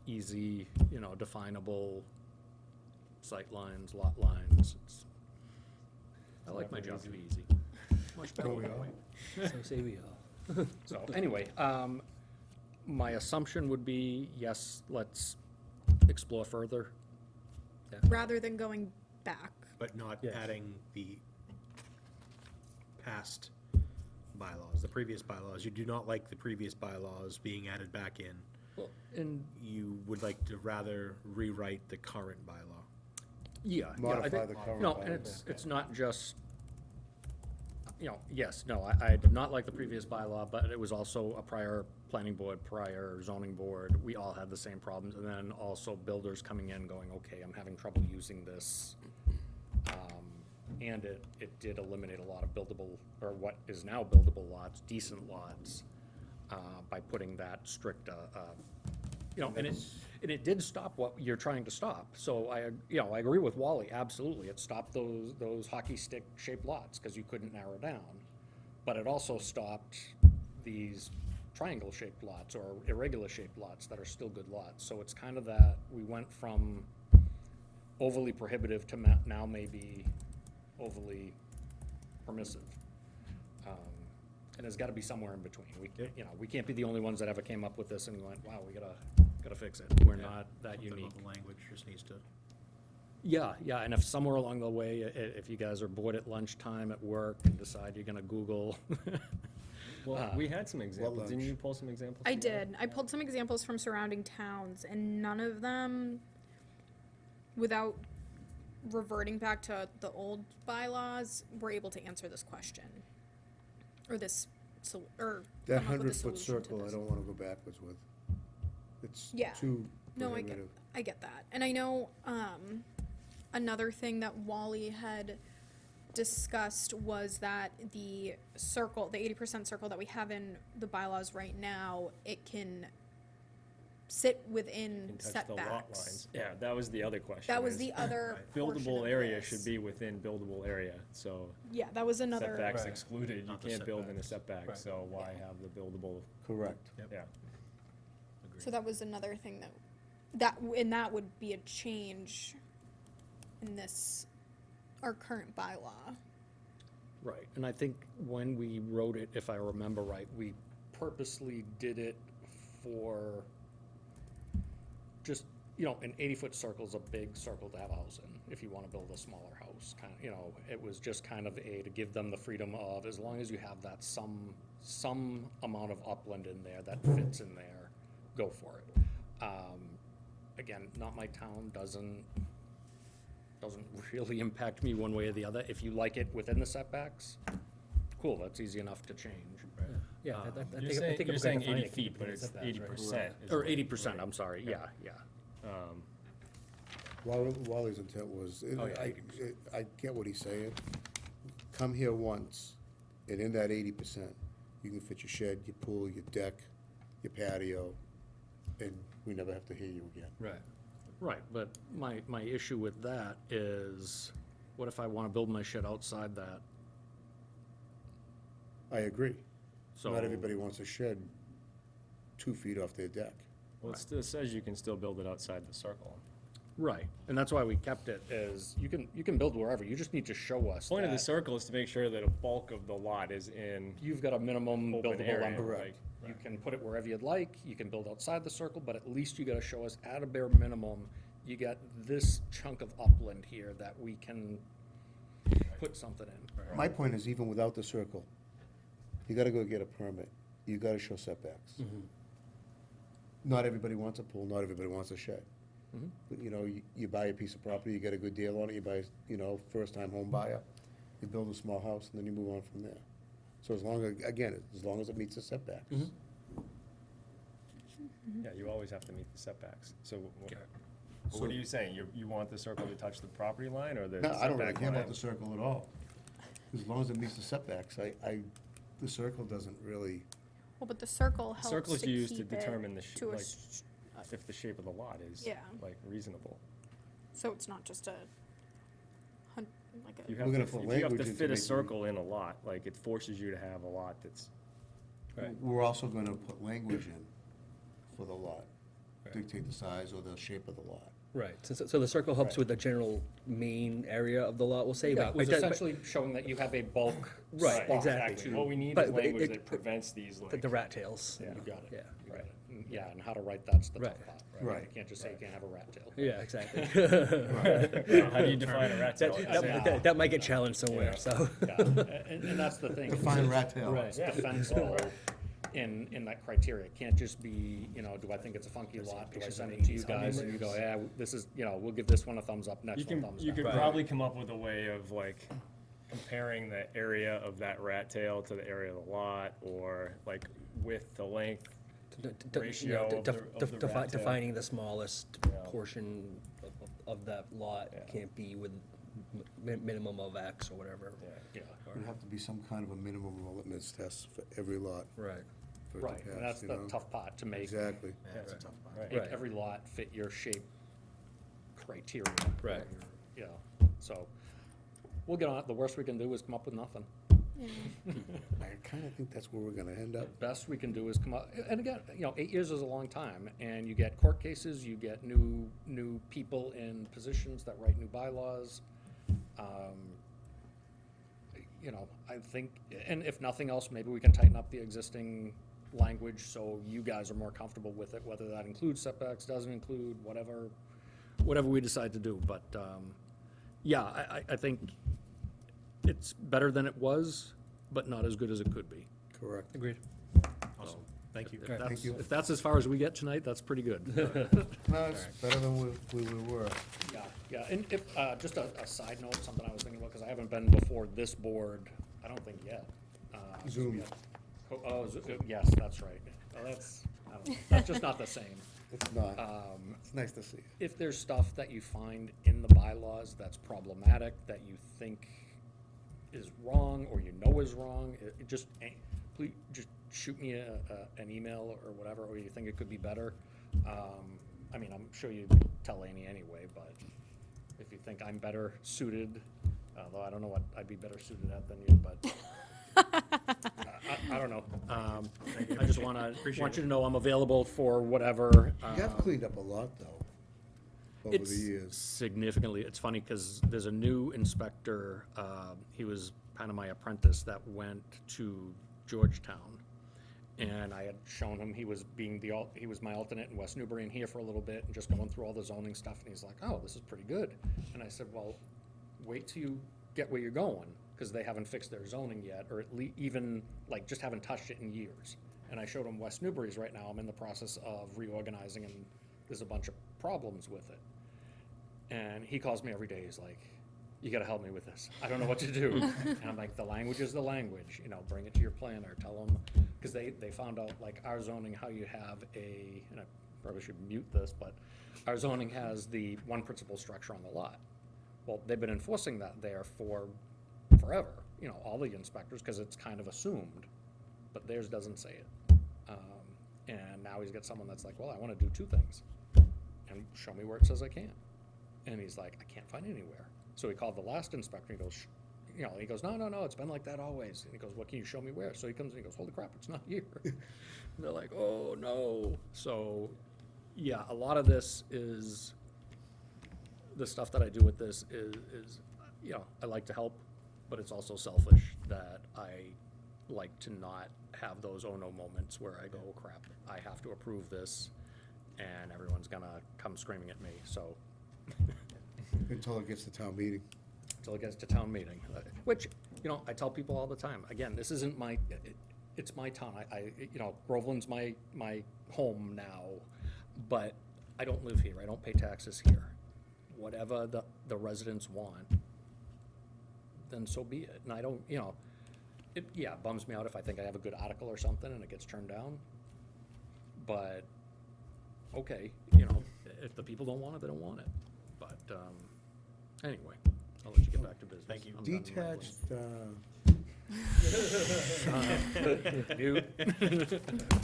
easy, definable sight lines, lot lines. I like my job to be easy. Much better that way. So say we all. So anyway, my assumption would be, yes, let's explore further. Rather than going back. But not Yes. adding the past bylaws, the previous bylaws. You do not like the previous bylaws being added back in. And, You would like to rather rewrite the current bylaw. yeah. I Modify think- the current No, and bylaw. it's not just, yes, no, I did not like the previous bylaw, but it was also a prior planning board, prior zoning board. We all had the same problems, and then also builders coming in going, okay, I'm having trouble using this. and it did eliminate a lot of buildable, or what is now buildable lots, decent lots, by putting that strict, you know, and it did stop what you're trying to stop. So I agree with Wally, absolutely. It stopped those hockey stick shaped lots, because you couldn't narrow down. But it also stopped these triangle shaped lots or irregular shaped lots that are still good lots. So it's kind of that, we went from overly prohibitive to now maybe overly permissive. And there's gotta be somewhere in between. We can't be the only ones that ever came up with this and went, wow, we gotta fix it. We're not that Something about unique. The language just needs to. Yeah, and if somewhere along the way, if you guys are bored at lunchtime at work and decide you're gonna Google, Well, we had some examples. Didn't lunch? you pull some examples? I from that? did. I pulled some examples from surrounding towns, and none of them, without reverting back to the old bylaws, were able to answer this question. Or this, or That come up with a 100-foot solution to circle, I this. don't wanna go backwards with. It's Yeah. too No, prohibitive. I get that. And I know, another thing that Wally had discussed was that the circle, the 80% circle that we have in the bylaws right now, it can sit within Can touch the lot setbacks. lines. Yeah, that was the other question. That was is the other portion Buildable of area this. should be within buildable area, so Yeah, that was another. setbacks Right. excluded, you Not the can't build in a setbacks. setback, Right. so why have the buildable, Correct. yeah. So that was another thing and that would be a change in this, our current bylaw. right, and I think when we wrote it, if I remember right, we purposely did it for just, an 80-foot circle is a big circle to have a house in, if you wanna build a smaller house, it was just kind of to give them the freedom of, as long as you have that some amount of upland in there that fits in there, go for it. Again, not my town, doesn't really impact me one way or the other. If you like it within the setbacks, cool, that's easy enough to change. Yeah, I think You're if saying, we're you're saying gonna define 80 it, feet, keep but it it's setbacks, right? 80%. Or 80%, I'm sorry, yeah. Wally's intent was, Oh, yeah, I get what he's saying. Come here once, and in that 80%, you can fit your shed, your pool, your deck, your patio, and we never have to hear you again. Right. Right, but my issue with that is, what if I wanna build my shed outside that? I agree. So Not everybody wants a shed 2 feet off their deck. Well, it still says you can still build it outside the circle. Right, and that's why we kept it as, you can build wherever, you just need to show us Point of the that circle is to make sure that a bulk of the lot is in, you've got a minimum Open buildable area, lumber. right, You can put it wherever you'd like, you can build outside the circle, but at least you gotta show us at a bare minimum, you got this chunk of upland here that we can put something in. My point is, even without the circle, you gotta go get a permit, you gotta show setbacks. Not everybody wants a pool, not everybody wants a shed. But, you buy a piece of property, you get a good deal on it, you buy, first-time home buyer, you build a small house, and then you move on from there. So as long as it meets the setbacks. yeah, you always have to meet the setbacks. So what are you saying? You want the circle to touch the property line or the No, I don't really setback care about line? the circle at all. As long as it meets the setbacks, the circle doesn't really, Well, but the circle helps Circle is to used to keep it determine to a like, if the shape of the lot is, Yeah. like, reasonable. so it's not just a like a. You We're have gonna to, put if you have language to into fit a making- circle in a lot, like, it forces you to have a lot that's, we're also gonna put language in for the lot. Dictate the size or the shape of the lot. Right, so the circle helps with the general main area of the lot, we'll say. Yeah, but it was does- but essentially showing that you have a bulk Right, spot exactly. to- What we need But is it- language it- that prevents these, like. The rat tails. Yeah. You got it. Yeah. You got it. Yeah, and how to write that's the tough Right. part. Right. You can't just say you can't have a rat tail. Yeah, exactly. How do you define a rat tail? That might get challenged somewhere, so. Yeah, and that's the thing. Define rat tail. It's defensible in that criteria. It can't just be, do I think it's a funky lot? Do I send it to you guys and you go, yeah, this is, we'll give this one a thumbs up, You next one can, thumbs you down. could probably come up with a way of like comparing the area of that rat tail to the area of the lot, or like width to length. Ratio of the rat tail. Defining the smallest Yeah. portion of that lot Yeah. can't be minimum of X or whatever. Yeah. There'd have to be some kind of a minimum litmus test for every lot Right. for it to Right, pass, and that's you the know? tough part, to make, Exactly. Yeah, it's a tough part. Right. make Right. every lot fit your shape criteria. Right. or your- so, we'll get on it. The worst we can do is come up with nothing. I kinda think that's where we're gonna end up. Best we can do is come up, and again, 8 years is a long time, and you get court cases, you get new people in positions that write new bylaws. I think, and if nothing else, maybe we can tighten up the existing language so you guys are more comfortable with it, whether that includes setbacks, doesn't include, whatever we decide to do, but, I think it's better than it was, but not as good as it could be. Correct. Agreed. Awesome, thank you. If that's- Thank you. If that's as far as we get tonight, that's pretty good. No, it's better than we were. Yeah, and if, just a side note, something I was thinking about, because I haven't been before this board, I don't think yet. Zoom. Yes, that's right. Well, that's just not the same. It's not. It's nice to see. If there's stuff that you find in the bylaws that's problematic, that you think is wrong, or is wrong, please, just shoot me an email or whatever, or you think it could be better. I'm sure you tell Amy anyway, but if you think I'm better suited, although I don't know what I'd be better suited at than you, but I don't know. I just want you to know I'm available for whatever. You have cleaned up a lot, though, over the It's years. significantly, it's funny, because there's a new inspector, he was kind of my apprentice that went to Georgetown. And I had shown him, he was my alternate in West Newbury and here for a little bit, and just going through all the zoning stuff, and he's like, oh, this is pretty good. And I said, well, wait till you get where you're going, because they haven't fixed their zoning yet, or at least even, just haven't touched it in years. And I showed him West Newbury's right now, I'm in the process of reorganizing, and there's a bunch of problems with it. And he calls me every day, he's like, you gotta help me with this, I don't know what to do. And I'm like, the language is the language, bring it to your planner, tell them, because they found out, our zoning, how you have and I probably should mute this, but our zoning has the one principal structure on the lot. Well, they've been enforcing that there for forever, all the inspectors, because it's kind of assumed, but theirs doesn't say it. And now he's got someone that's like, well, I wanna do two things, and show me where it says I can't. And he's like, I can't find it anywhere. So he called the last inspector, and he goes, he goes, no, it's been like that always. And he goes, what, can you show me where? So he comes and he goes, holy crap, it's not here. And they're like, oh, no. So, yeah, a lot of this is, the stuff that I do with this is I like to help, but it's also selfish that I like to not have those oh no moments where I go, oh crap, I have to approve this, and everyone's gonna come screaming at me, so. Until it gets to town meeting. Until it gets to town meeting, which, I tell people all the time, again, this isn't it's my town, Groveland's my home now, but I don't live here, I don't pay taxes here. Whatever the residents want, then so be it, and I don't, it bums me out if I think I have a good article or something and it gets turned down, but, okay, if the people don't want it, they don't want it, but, anyway, I'll let you get back to business. Thank you. I'm done Detached, rambling.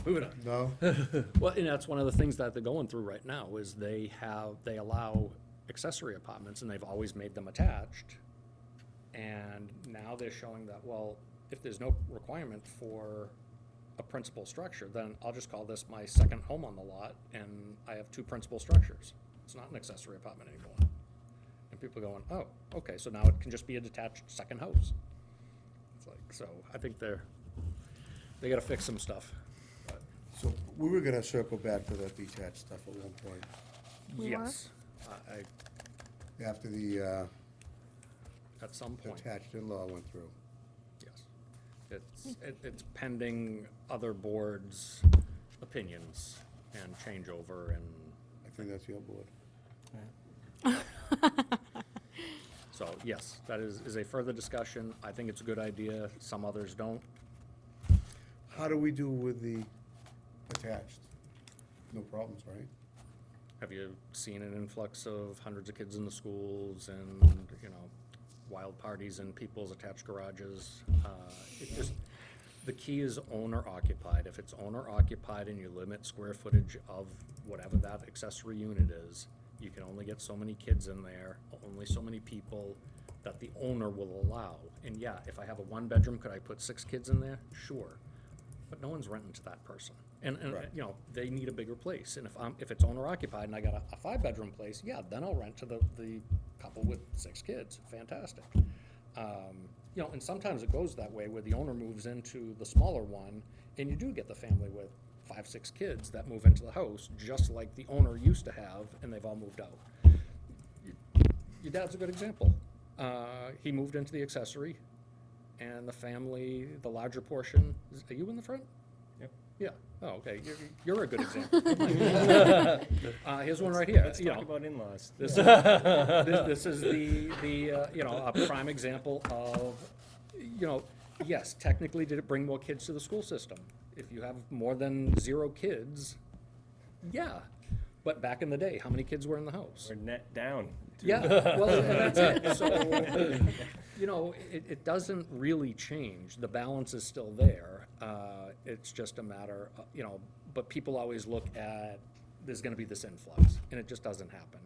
Moving on. no? Well, and that's one of the things that they're going through right now, is they allow accessory apartments, and they've always made them attached. And now they're showing that, well, if there's no requirement for a principal structure, then I'll just call this my second home on the lot, and I have two principal structures. It's not an accessory apartment anymore. And people are going, oh, okay, so now it can just be a detached second house. It's like, so I think they gotta fix some stuff. But So we were gonna circle back to that detached stuff at one point, We were? yes, I, after the at some point. attached in-law went through. Yes. It's pending other boards' opinions and changeover, and I think that's your board. so, yes, that is a further discussion. I think it's a good idea, some others don't. How do we do with the attached? No problems, right? Have you seen an influx of hundreds of kids in the schools and, you know, wild parties in people's attached garages? It just, the key is owner occupied. If it's owner occupied and you limit square footage of whatever that accessory unit is, you can only get so many kids in there, only so many people that the owner will allow. And yeah, if I have a one-bedroom, could I put 6 kids in there? Sure. But no one's renting to that person. And Right. you know, they need a bigger place. And if it's owner occupied and I got a 5-bedroom place, yeah, then I'll rent to the couple with 6 kids. Fantastic. You know, and sometimes it goes that way where the owner moves into the smaller one and you do get the family with 5, 6 kids that move into the house, just like the owner used to have, and they've all moved out. Your dad's a good example. He moved into the accessory, and the family, the larger portion, are you in the front? Yep. Yeah, oh, okay, you're a good example. Here's one right here. Let's You talk know, about in-laws. this is the you know, a prime example of, you know, yes, technically, did it bring more kids to the school system? If you have more than 0 kids, yeah. But back in the day, how many kids were in the house? We're net down. Yeah, well, and that's it. So, you know, it doesn't really change. The balance is still there. It's just a matter, you know, but people always look at, there's gonna be this influx, and it just doesn't happen.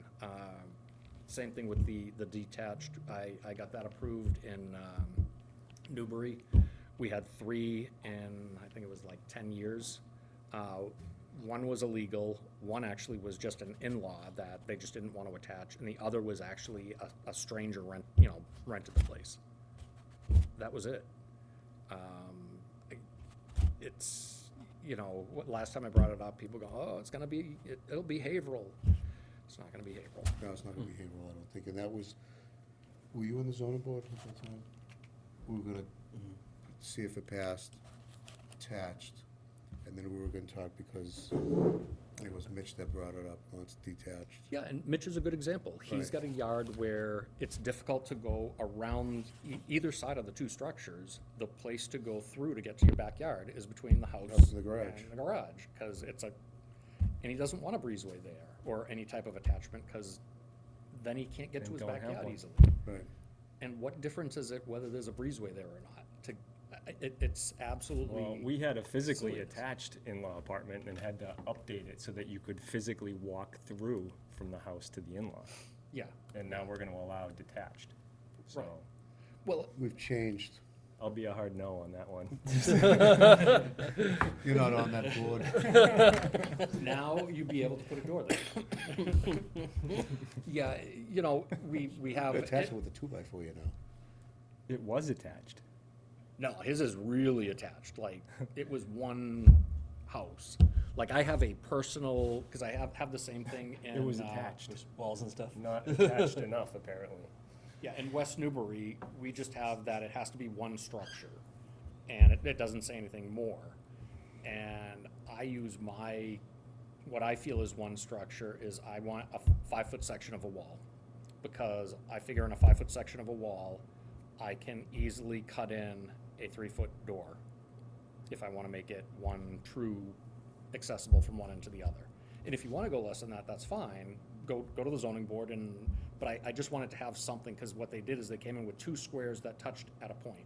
Same thing with the detached. I got that approved in Newbury. We had 3 in, I think it was like 10 years. One was illegal, one actually was just an in-law that they just didn't want to attach, and the other was actually a stranger rented the place. That was it. It's, you know, last time I brought it up, people go, oh, it's gonna be, it'll be Haverhill. It's not gonna be Haverhill. No, it's not gonna be Haverhill, I don't think, and that was, were you on the zoning board at that time? We were gonna see if it passed, attached, and then we were gonna talk because it was Mitch that brought it up, once detached. Yeah, and Mitch is a good example. He's Right. got a yard where it's difficult to go around either side of the 2 structures. The place to go through to get to your backyard is between the house House and the garage. and the garage, because and he doesn't want a breezeway there or any type of attachment, because then he can't get to Then his don't have backyard one. easily. Right. And what difference is it whether there's a breezeway there or not? It's absolutely. Well, we had a physically silliness. attached in-law apartment and had to update it so that you could physically walk through from the house to the in-law. Yeah, And now we're gonna allow detached. So Right. well, We've changed. I'll be a hard no on that one. You're not on that board. now you'd be able to put a door there. Yeah, you know, we have. Attach it with a 2x4, you know. It was attached. No, his is really attached, like, it was one house. Like, I have a personal, because I have the same thing in. It was attached. There's walls and stuff. Not attached enough, apparently. Yeah, in West Newbury, we just have that it has to be one structure, and it doesn't say anything more. And I use what I feel is one structure is I want a 5-foot section of a wall. Because I figure in a 5-foot section of a wall, I can easily cut in a 3-foot door if I want to make it one true accessible from one end to the other. And if you want to go less than that, that's fine. Go to the zoning board but I just wanted to have something, because what they did is they came in with 2 squares that touched at a point.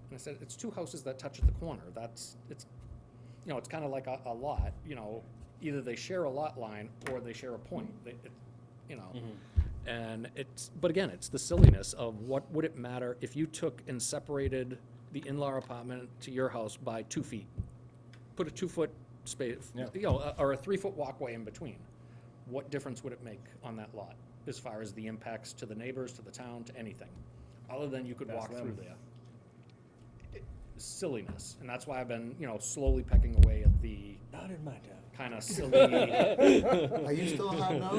And I said, it's 2 houses that touch at the corner. It's kind of like a lot, you know, either they share a lot line or they share a point. And but again, it's the silliness of what would it matter if you took and separated the in-law apartment to your house by 2 feet? Put a 2-foot space, Yeah. you know, or a 3-foot walkway in between. What difference would it make on that lot as far as the impacts to the neighbors, to the town, to anything? Other than you could That's walk through them. there. Silliness, and that's why I've been, you know, slowly pecking away at the Not in my town. kind of silly, Are you still hot now?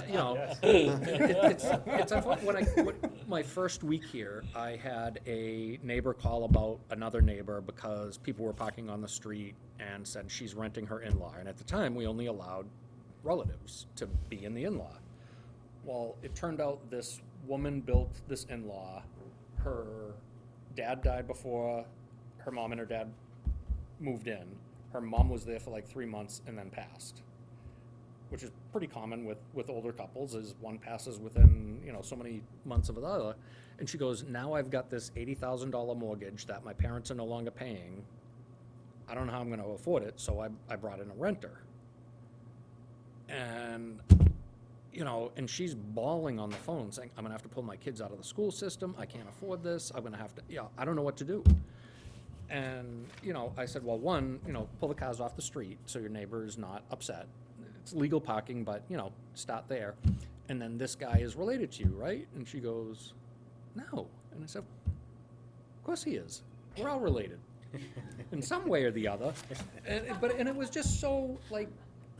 you know, it's unfortunate. My first week here, I had a neighbor call about another neighbor because people were parking on the street and said she's renting her in-law. And at the time, we only allowed relatives to be in the in-law. Well, it turned out this woman built this in-law. Her dad died before her mom and her dad moved in. her mom was there for like 3 months and then passed, which is pretty common with older couples, is one passes within, you know, so many months of the other. And she goes, now I've got this $80,000 mortgage that my parents are no longer paying. I don't know how I'm gonna afford it, so I brought in a renter. And, you know, and she's bawling on the phone saying, I'm gonna have to pull my kids out of the school system, I can't afford this, I'm gonna have to, yeah, I don't know what to do. And, you know, I said, well, one, you know, pull the cars off the street so your neighbor is not upset. It's legal parking, but, you know, start there. And then this guy is related to you, right? And she goes, no. And I said, of course he is. We're all related in some way or the other. And it was just so, like,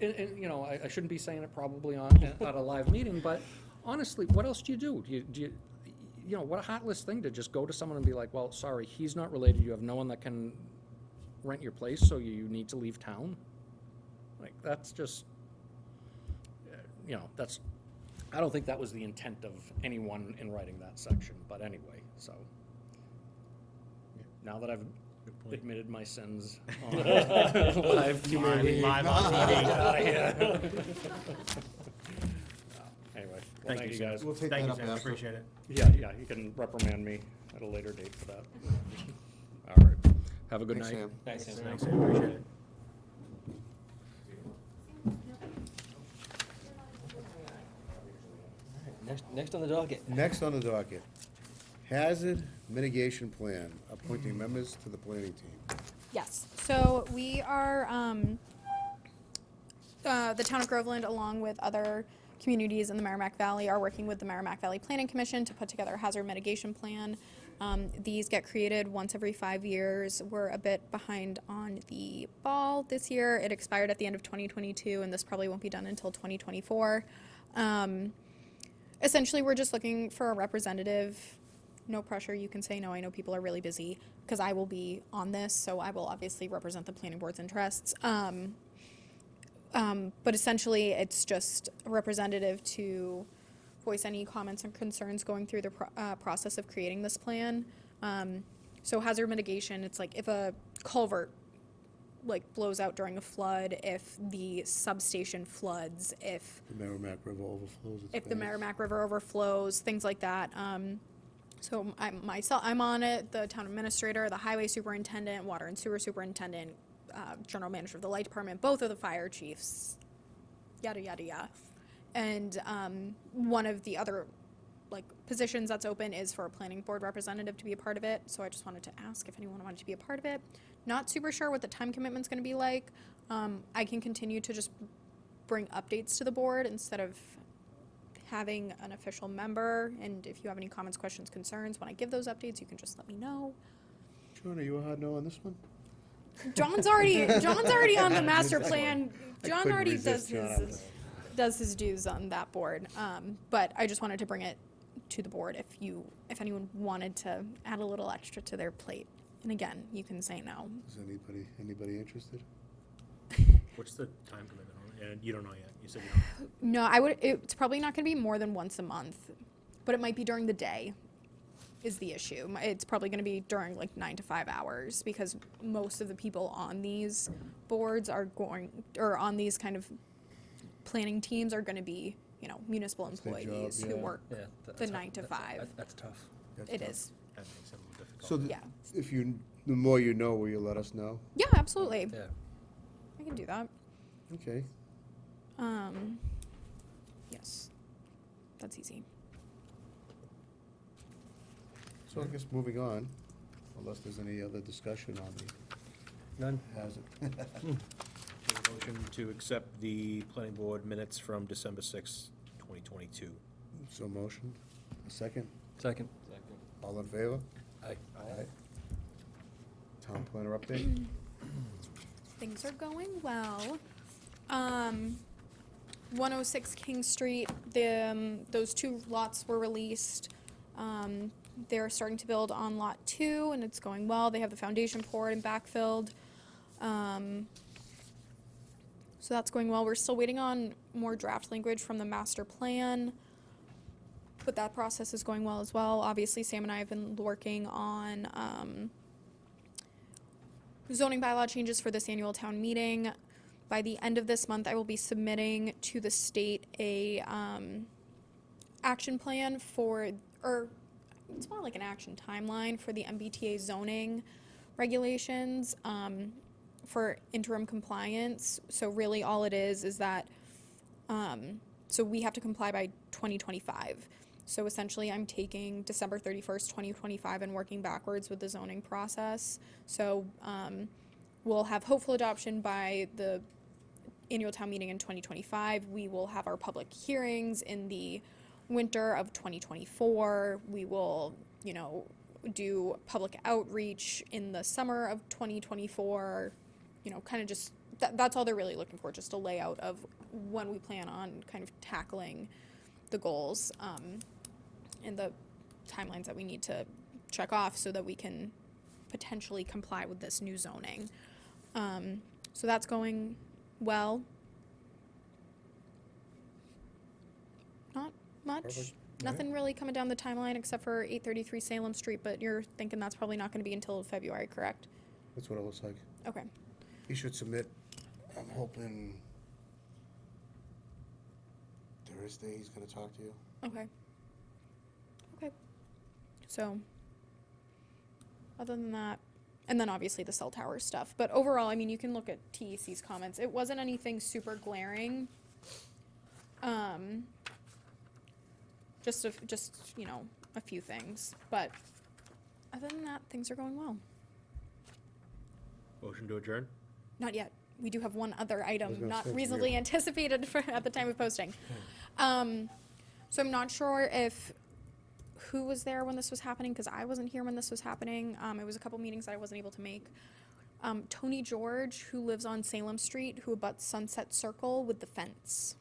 and you know, I shouldn't be saying it probably at a live meeting, but honestly, what else do you do? You know, what a heartless thing to just go to someone and be like, well, sorry, he's not related. You have no one that can rent your place, so you need to leave town. Like, that's just, you know, that's, I don't think that was the intent of anyone in writing that section, but anyway, so. Now that I've point. admitted my sins on live TV. Live on TV. Get out of here. Anyway, well, thank you guys. We'll take Thank that you, up Sam, after. appreciate it. Yeah, you can reprimand me at a later date for that. All right, have a good Thanks, night. Sam. Thanks, Sam. Thanks, Sam, appreciate it. Next on the docket. Next on the docket, hazard mitigation plan, appointing members to the planning team. Yes, so we are, the town of Groveland, along with other communities in the Merrimack Valley, are working with the Merrimack Valley Planning Commission to put together a hazard mitigation plan. These get created once every 5 years. We're a bit behind on the ball this year. It expired at the end of 2022, and this probably won't be done until 2024. Essentially, we're just looking for a representative. No pressure, you can say no, I know people are really busy, because I will be on this, so I will obviously represent the planning board's interests. But essentially, it's just a representative to voice any comments and concerns going through the process of creating this plan. So hazard mitigation, it's like if a culvert like blows out during a flood, if the substation floods, if The Merrimack River overflows. it's the bad. Merrimack River overflows, things like that. So I'm on it, the town administrator, the highway superintendent, water and sewer superintendent, general manager of the light department, both of the fire chiefs, yada, yada, yada. And one of the other like positions that's open is for a planning board representative to be a part of it. So I just wanted to ask if anyone wanted to be a part of it. Not super sure what the time commitment's gonna be like. I can continue to just bring updates to the board instead of having an official member. And if you have any comments, questions, concerns, when I give those updates, you can just let me know. John, are you a hard no on this one? John's already on the master plan. I John couldn't already resist John on that. does his dues on that board. But I just wanted to bring it to the board if anyone wanted to add a little extra to their plate. And again, you can say no. Is anybody interested? What's the time commitment on it? And you don't know yet, you said you don't. No, it's probably not gonna be more than once a month, but it might be during the day is the issue. It's probably gonna be during like 9 to 5 hours, because most of the people on these boards or on these kind of planning teams are gonna be, you know, municipal That's their job, employees who yeah. work Yeah, the that's 9 to 5. That's tough. That's It tough. is. That makes it a little difficult. So Yeah. if the more you know, will you let us know? Yeah, absolutely. Yeah. I can do that. Okay. Yes. That's easy. So I guess moving on, unless there's any other discussion on the None? hazard. Motion to accept the planning board minutes from December 6th, 2022. So motion. A second? Second? All in favor? Aye. Aye. Town planner update? Things are going well. 106 King Street, those 2 lots were released. They're starting to build on lot 2, and it's going well. They have the foundation poured and backfilled. So that's going well. We're still waiting on more draft language from the master plan, but that process is going well as well. Obviously, Sam and I have been working on zoning bylaw changes for this annual town meeting. By the end of this month, I will be submitting to the state a action plan for, or it's more like an action timeline for the MBTA zoning regulations for interim compliance. So really all it is that, so we have to comply by 2025. So essentially I'm taking December 31st, 2025 and working backwards with the zoning process. So we'll have hopeful adoption by the annual town meeting in 2025. We will have our public hearings in the winter of 2024. We will, you know, do public outreach in the summer of 2024. You know, kind of just, that's all they're really looking for, just a layout of when we plan on kind of tackling the goals and the timelines that we need to check off so that we can potentially comply with this new zoning. So that's going well. Not much. Perfect. Nothing really coming down the timeline except for 833 Salem Street, but you're thinking that's probably not going to be until February, correct? That's what it looks like. Okay. He should submit, I'm hoping Thursday he's gonna talk to you. Okay. Okay. So, other than that, and then obviously the cell tower stuff. But overall, I mean, you can look at TEC's comments. It wasn't anything super glaring. Just you know, a few things. But other than that, things are going well. Motion to adjourn? Not yet. We do have one other was item, gonna not say, reasonably yeah. anticipated at the time of posting. So I'm not sure if who was there when this was happening, because I wasn't here when this was happening. It was a couple meetings that I wasn't able to make. Tony George, who lives on Salem Street, who abuts Sunset Circle with the fence.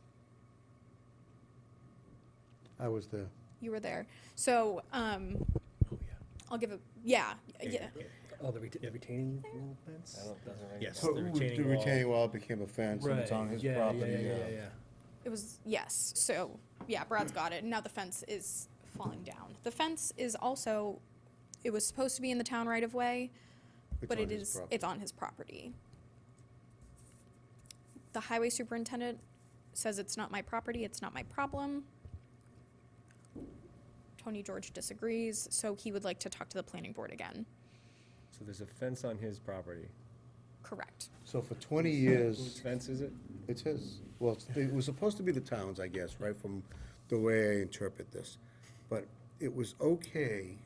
I was there. You were there. So, Oh, yeah. I'll give a, yeah. Oh, the retaining wall fence? Yes, So the the retaining wall. retaining wall became a fence and it's on his property. It was, yes, so, yeah, Brad's got it, and now the fence is falling down. The fence is also, it was supposed to be in the town right of way, It's but on it his is, property. it's on his property. The highway superintendent says it's not my property, it's not my problem. Tony George disagrees, so he would like to talk to the planning board again. So there's a fence on his property. Correct. So for 20 Whose years, fence is it? it's his. Well, it was supposed to be the town's, I guess, right, from the way I interpret this. But it was okay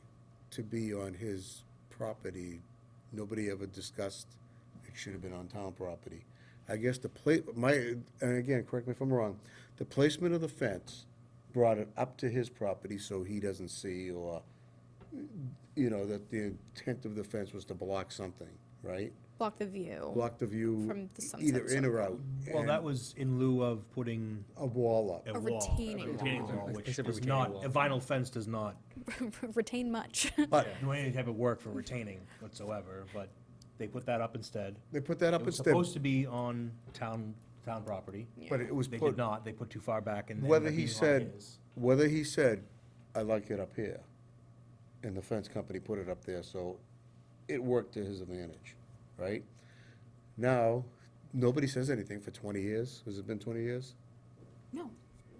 to be on his property. Nobody ever discussed it should have been on town property. I guess and again, correct me if I'm wrong, the placement of the fence brought it up to his property so he doesn't see, or, you know, that the intent of the fence was to block something, right? Block the view. Block the view From the Sunset either in or Circle. out. Well, and that was in lieu of putting a wall up. a A wall. retaining wall, They which said does retaining not, wall. a vinyl fence does not Retain much. But do any type of work for retaining whatsoever, but they put that up instead. they put that It up was instead, supposed to be on town property. but it was They put, did not, they put too far back and. whether ended up he being on said, his. whether he said, I like it up here, and the fence company put it up there, so it worked to his advantage, right? Now, nobody says anything for 20 years. Has it been 20 years? No,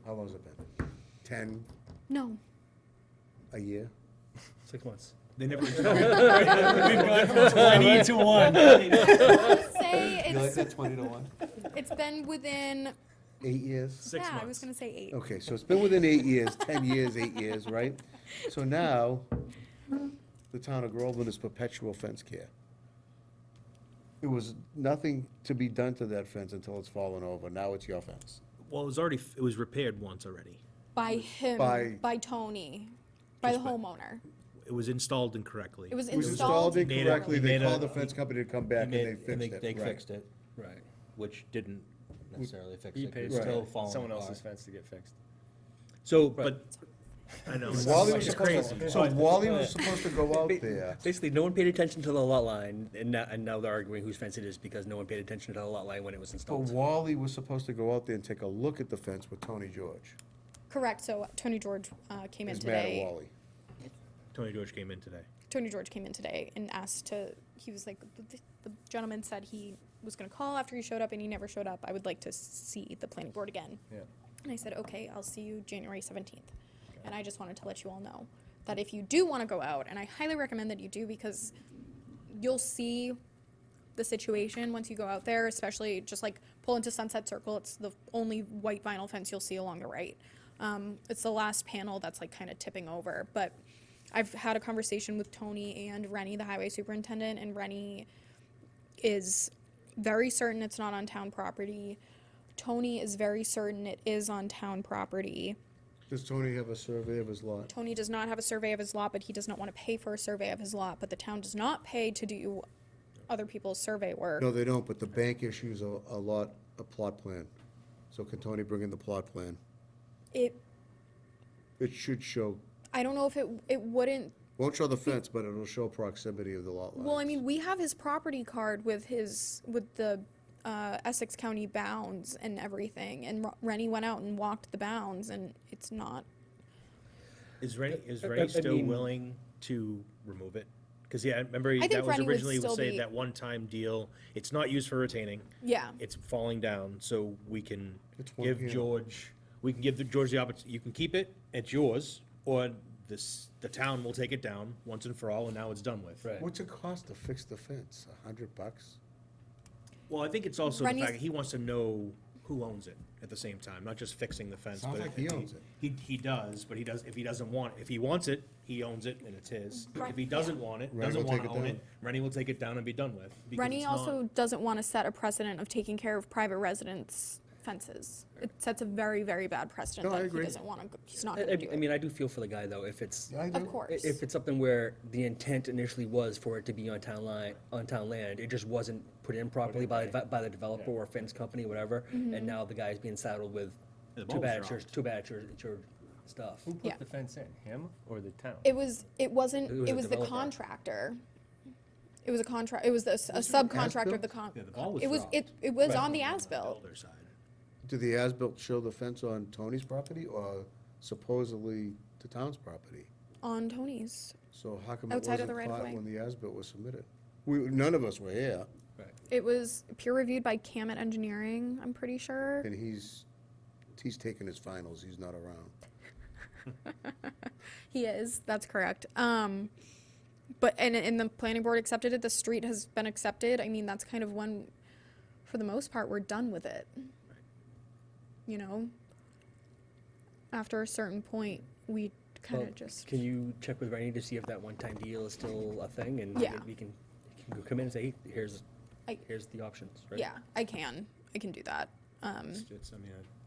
How long has it been? 10, no. a year? 6 months. They never. We've gone from 20 to 1. Say You like it's, that 20 to 1? it's been within, 8 years? 6 yeah, I was months. gonna say 8. Okay, so it's been within 8 years, 10 years, 8 years, right? So now, the town of Groveland is perpetual fence care. It was nothing to be done to that fence until it's fallen over. Now it's your fence. Well, it was repaired once already. By him, By- by Tony, by the Just by- homeowner. It was installed incorrectly. It was It was installed. installed incorrectly. They made a- called the fence company to come back and they fixed it. They right. fixed it, Right. which didn't necessarily fix He it. paid It was still for falling someone apart. else's fence to get fixed. So, but, I know. Wally was it's supposed crazy. to, so Wally was supposed to go out there. Basically, no one paid attention to the lot line, and now they're arguing whose fence it is because no one paid attention to the lot line when it was But installed. Wally was supposed to go out there and take a look at the fence with Tony George. Correct, so Tony George came in He's mad at today. Wally. Tony George came in today. Tony George came in today and asked to, he was like, the gentleman said he was gonna call after he showed up and he never showed up. I would like to see the planning board again. Yeah. And I said, okay, I'll see you January 17th. And I just wanted to let you all know that if you do want to go out, and I highly recommend that you do because you'll see the situation once you go out there, especially just like pull into Sunset Circle. It's the only white vinyl fence you'll see along the right. It's the last panel that's like kind of tipping over. But I've had a conversation with Tony and Rennie, the highway superintendent, and Rennie is very certain it's not on town property. Tony is very certain it is on town property. Does Tony have a survey of his lot? Tony does not have a survey of his lot, but he does not want to pay for a survey of his lot, but the town does not pay to do other people's survey work. No, they don't, but the bank issues a plot plan. So can Tony bring in the plot plan? It, It should show, I don't know if it wouldn't, won't show the fence, but it'll show proximity of the lot lines. well, I mean, we have his property card with the Essex County bounds and everything, and Rennie went out and walked the bounds, and it's not, Is Rennie I still mean- willing to remove it? Because, yeah, I remember think that was Rennie would originally still say be- that one-time deal. It's not used for retaining. yeah. It's falling down, so we can It's one give panel. George, George the opportunity, you can keep it, it's yours, or the town will take it down once and for all, and now it's done with. Right. What's it cost to fix the fence? $100? Well, I think it's also the Rennie's- fact that he wants to know who owns it at the same time, not just fixing the fence. Sounds but like he owns it. He does, but if he doesn't want, if he wants it, he owns it and it's his. Right, If he doesn't want it, Rennie doesn't will want take to it own down? it, Rennie will take it down and be done with. because Rennie it's not- also doesn't want to set a precedent of taking care of private residents' fences. It sets a very, very bad precedent No, I that he agree. doesn't want to, he's not I, going to do I it. mean, I do feel for the guy, though, if it's, I Of do. course. if it's something where the intent initially was for it to be on town land, it just wasn't put in properly by the developer or fence company, whatever, Mm-hmm. and now the guy's being saddled with, The too balls bad, dropped. it's your stuff. Who Yeah. put the fence in, him or the town? It wasn't, It was it a was the developer. contractor. It was a contract, it was a subcontractor of the con. Yeah, the ball was It was, dropped. it was Right. on the as-built. Builder side. Did the as-built show the fence on Tony's property or supposedly the town's property? On Tony's. So how come it Outside of wasn't the right of caught way. when the as-built was submitted? None of us were here, It was peer reviewed by Camet Engineering, I'm pretty sure. and he's taking his finals, he's not around. He is, that's correct. But, and the planning board accepted it, the street has been accepted. I mean, that's kind of when, for the most part, we're done with it. You know? After a certain point, we kind Well, of just, Can you check with Rennie to see if that one-time deal is still a thing, and Yeah. we can come in and say, hey, here's I- the options, right? yeah, I can do that. I mean,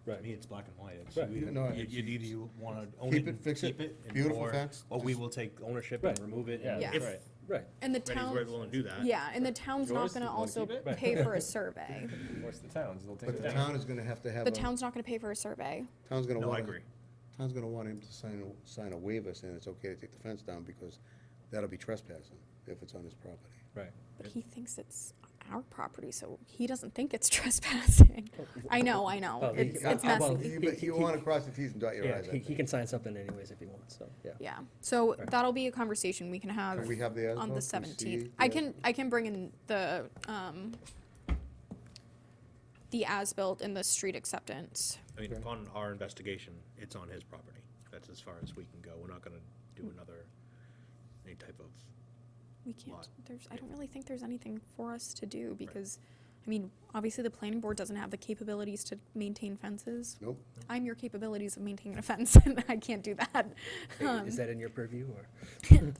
Right. to me, it's black and white. It's Right. you- No, you- it's- either you want to own Keep it it, and fix it, keep it. and- beautiful or- fence, Or we just- will take ownership Right. and remove it. Yeah, and Yeah. if right. Right. And the Rennie's town, very willing to do that. yeah, and the town's not Yours? gonna You wanna also keep it? pay for a survey. What's the towns? They'll take but it the down. town is gonna have to have The a, town's not gonna pay for a survey. town's gonna No, I want, agree. town's gonna want him to sign a waiver saying it's okay to take the fence down because that'll be trespassing if it's on his property. Right. But he thinks it's our property, so he doesn't think it's trespassing. I know, Well, it's well, messy. But you wanna cross the T's and dot your Yeah, I's, I he think. can sign something anyways if he wants, so, yeah. Yeah, so that'll be a conversation we can have Can we have the on the as-built? Can we see 17th. the I can bring in the as-built and the street acceptance. I mean, upon our investigation, it's on his property. That's as far as we can go. We're not gonna do any type of, We can't, Lot. I don't really think there's anything for us to do because, I mean, obviously the planning board doesn't have the capabilities to maintain fences. Nope. I'm your capabilities of maintaining a fence and I can't do that. Is that in your purview, or?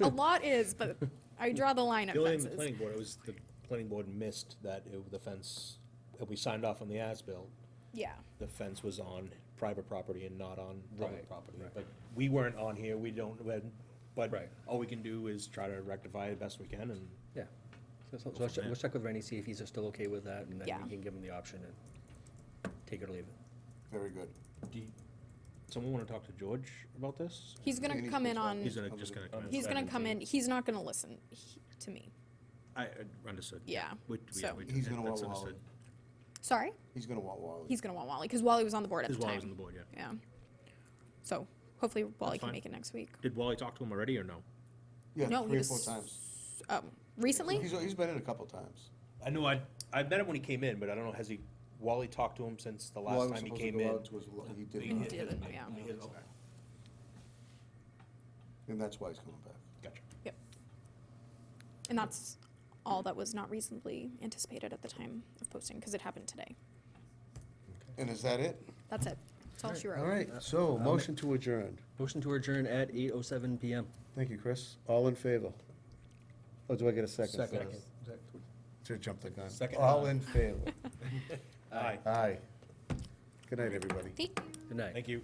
A lot is, but I draw the line at the only thing the fences. planning board, the planning board missed that the fence, that we signed off on the as-built, Yeah, the fence was on private property and not on public Right, property. right. But we weren't on here, but Right. all we can do is try to rectify it best we can, and Yeah. So from there. let's check with Rennie, see if he's still okay with that, and then Yeah. we can give him the option and take it or leave it. Very good. someone wanna talk to George about this? he's gonna Any come in pushback? on, He's just gonna come in. he's gonna come in, he's not gonna listen to me. I understood. Yeah, so- He's gonna want that's Wally. understood. Sorry? He's gonna want Wally. He's gonna want Wally, because Wally was on the board at As the well time. as on the board, yeah. Yeah. So hopefully Wally That's can fine. make it next week. Did Wally talk to him already, or no? Yeah, No, he 3 or was 4 times. Recently? He's been in a couple times. I know I met him when he came in, but I don't know, has Wally talked to him since the Wally last was time he supposed to came go in? out to his he did He not. didn't, yeah. Okay, And that's why he's coming back. gotcha. Yep. And that's all that was not reasonably anticipated at the time of posting, because it happened today. And is that it? That's it. That's all she wrote. All right, so, motion to adjourn. Motion to adjourn at 8:07 PM. Thank you, Chris. All in favor? Or do I get a second? Second. first? Should jump the gun. Second. All in favor? Aye. Aye. Good night, everybody. Thank you. Good night. Thank you.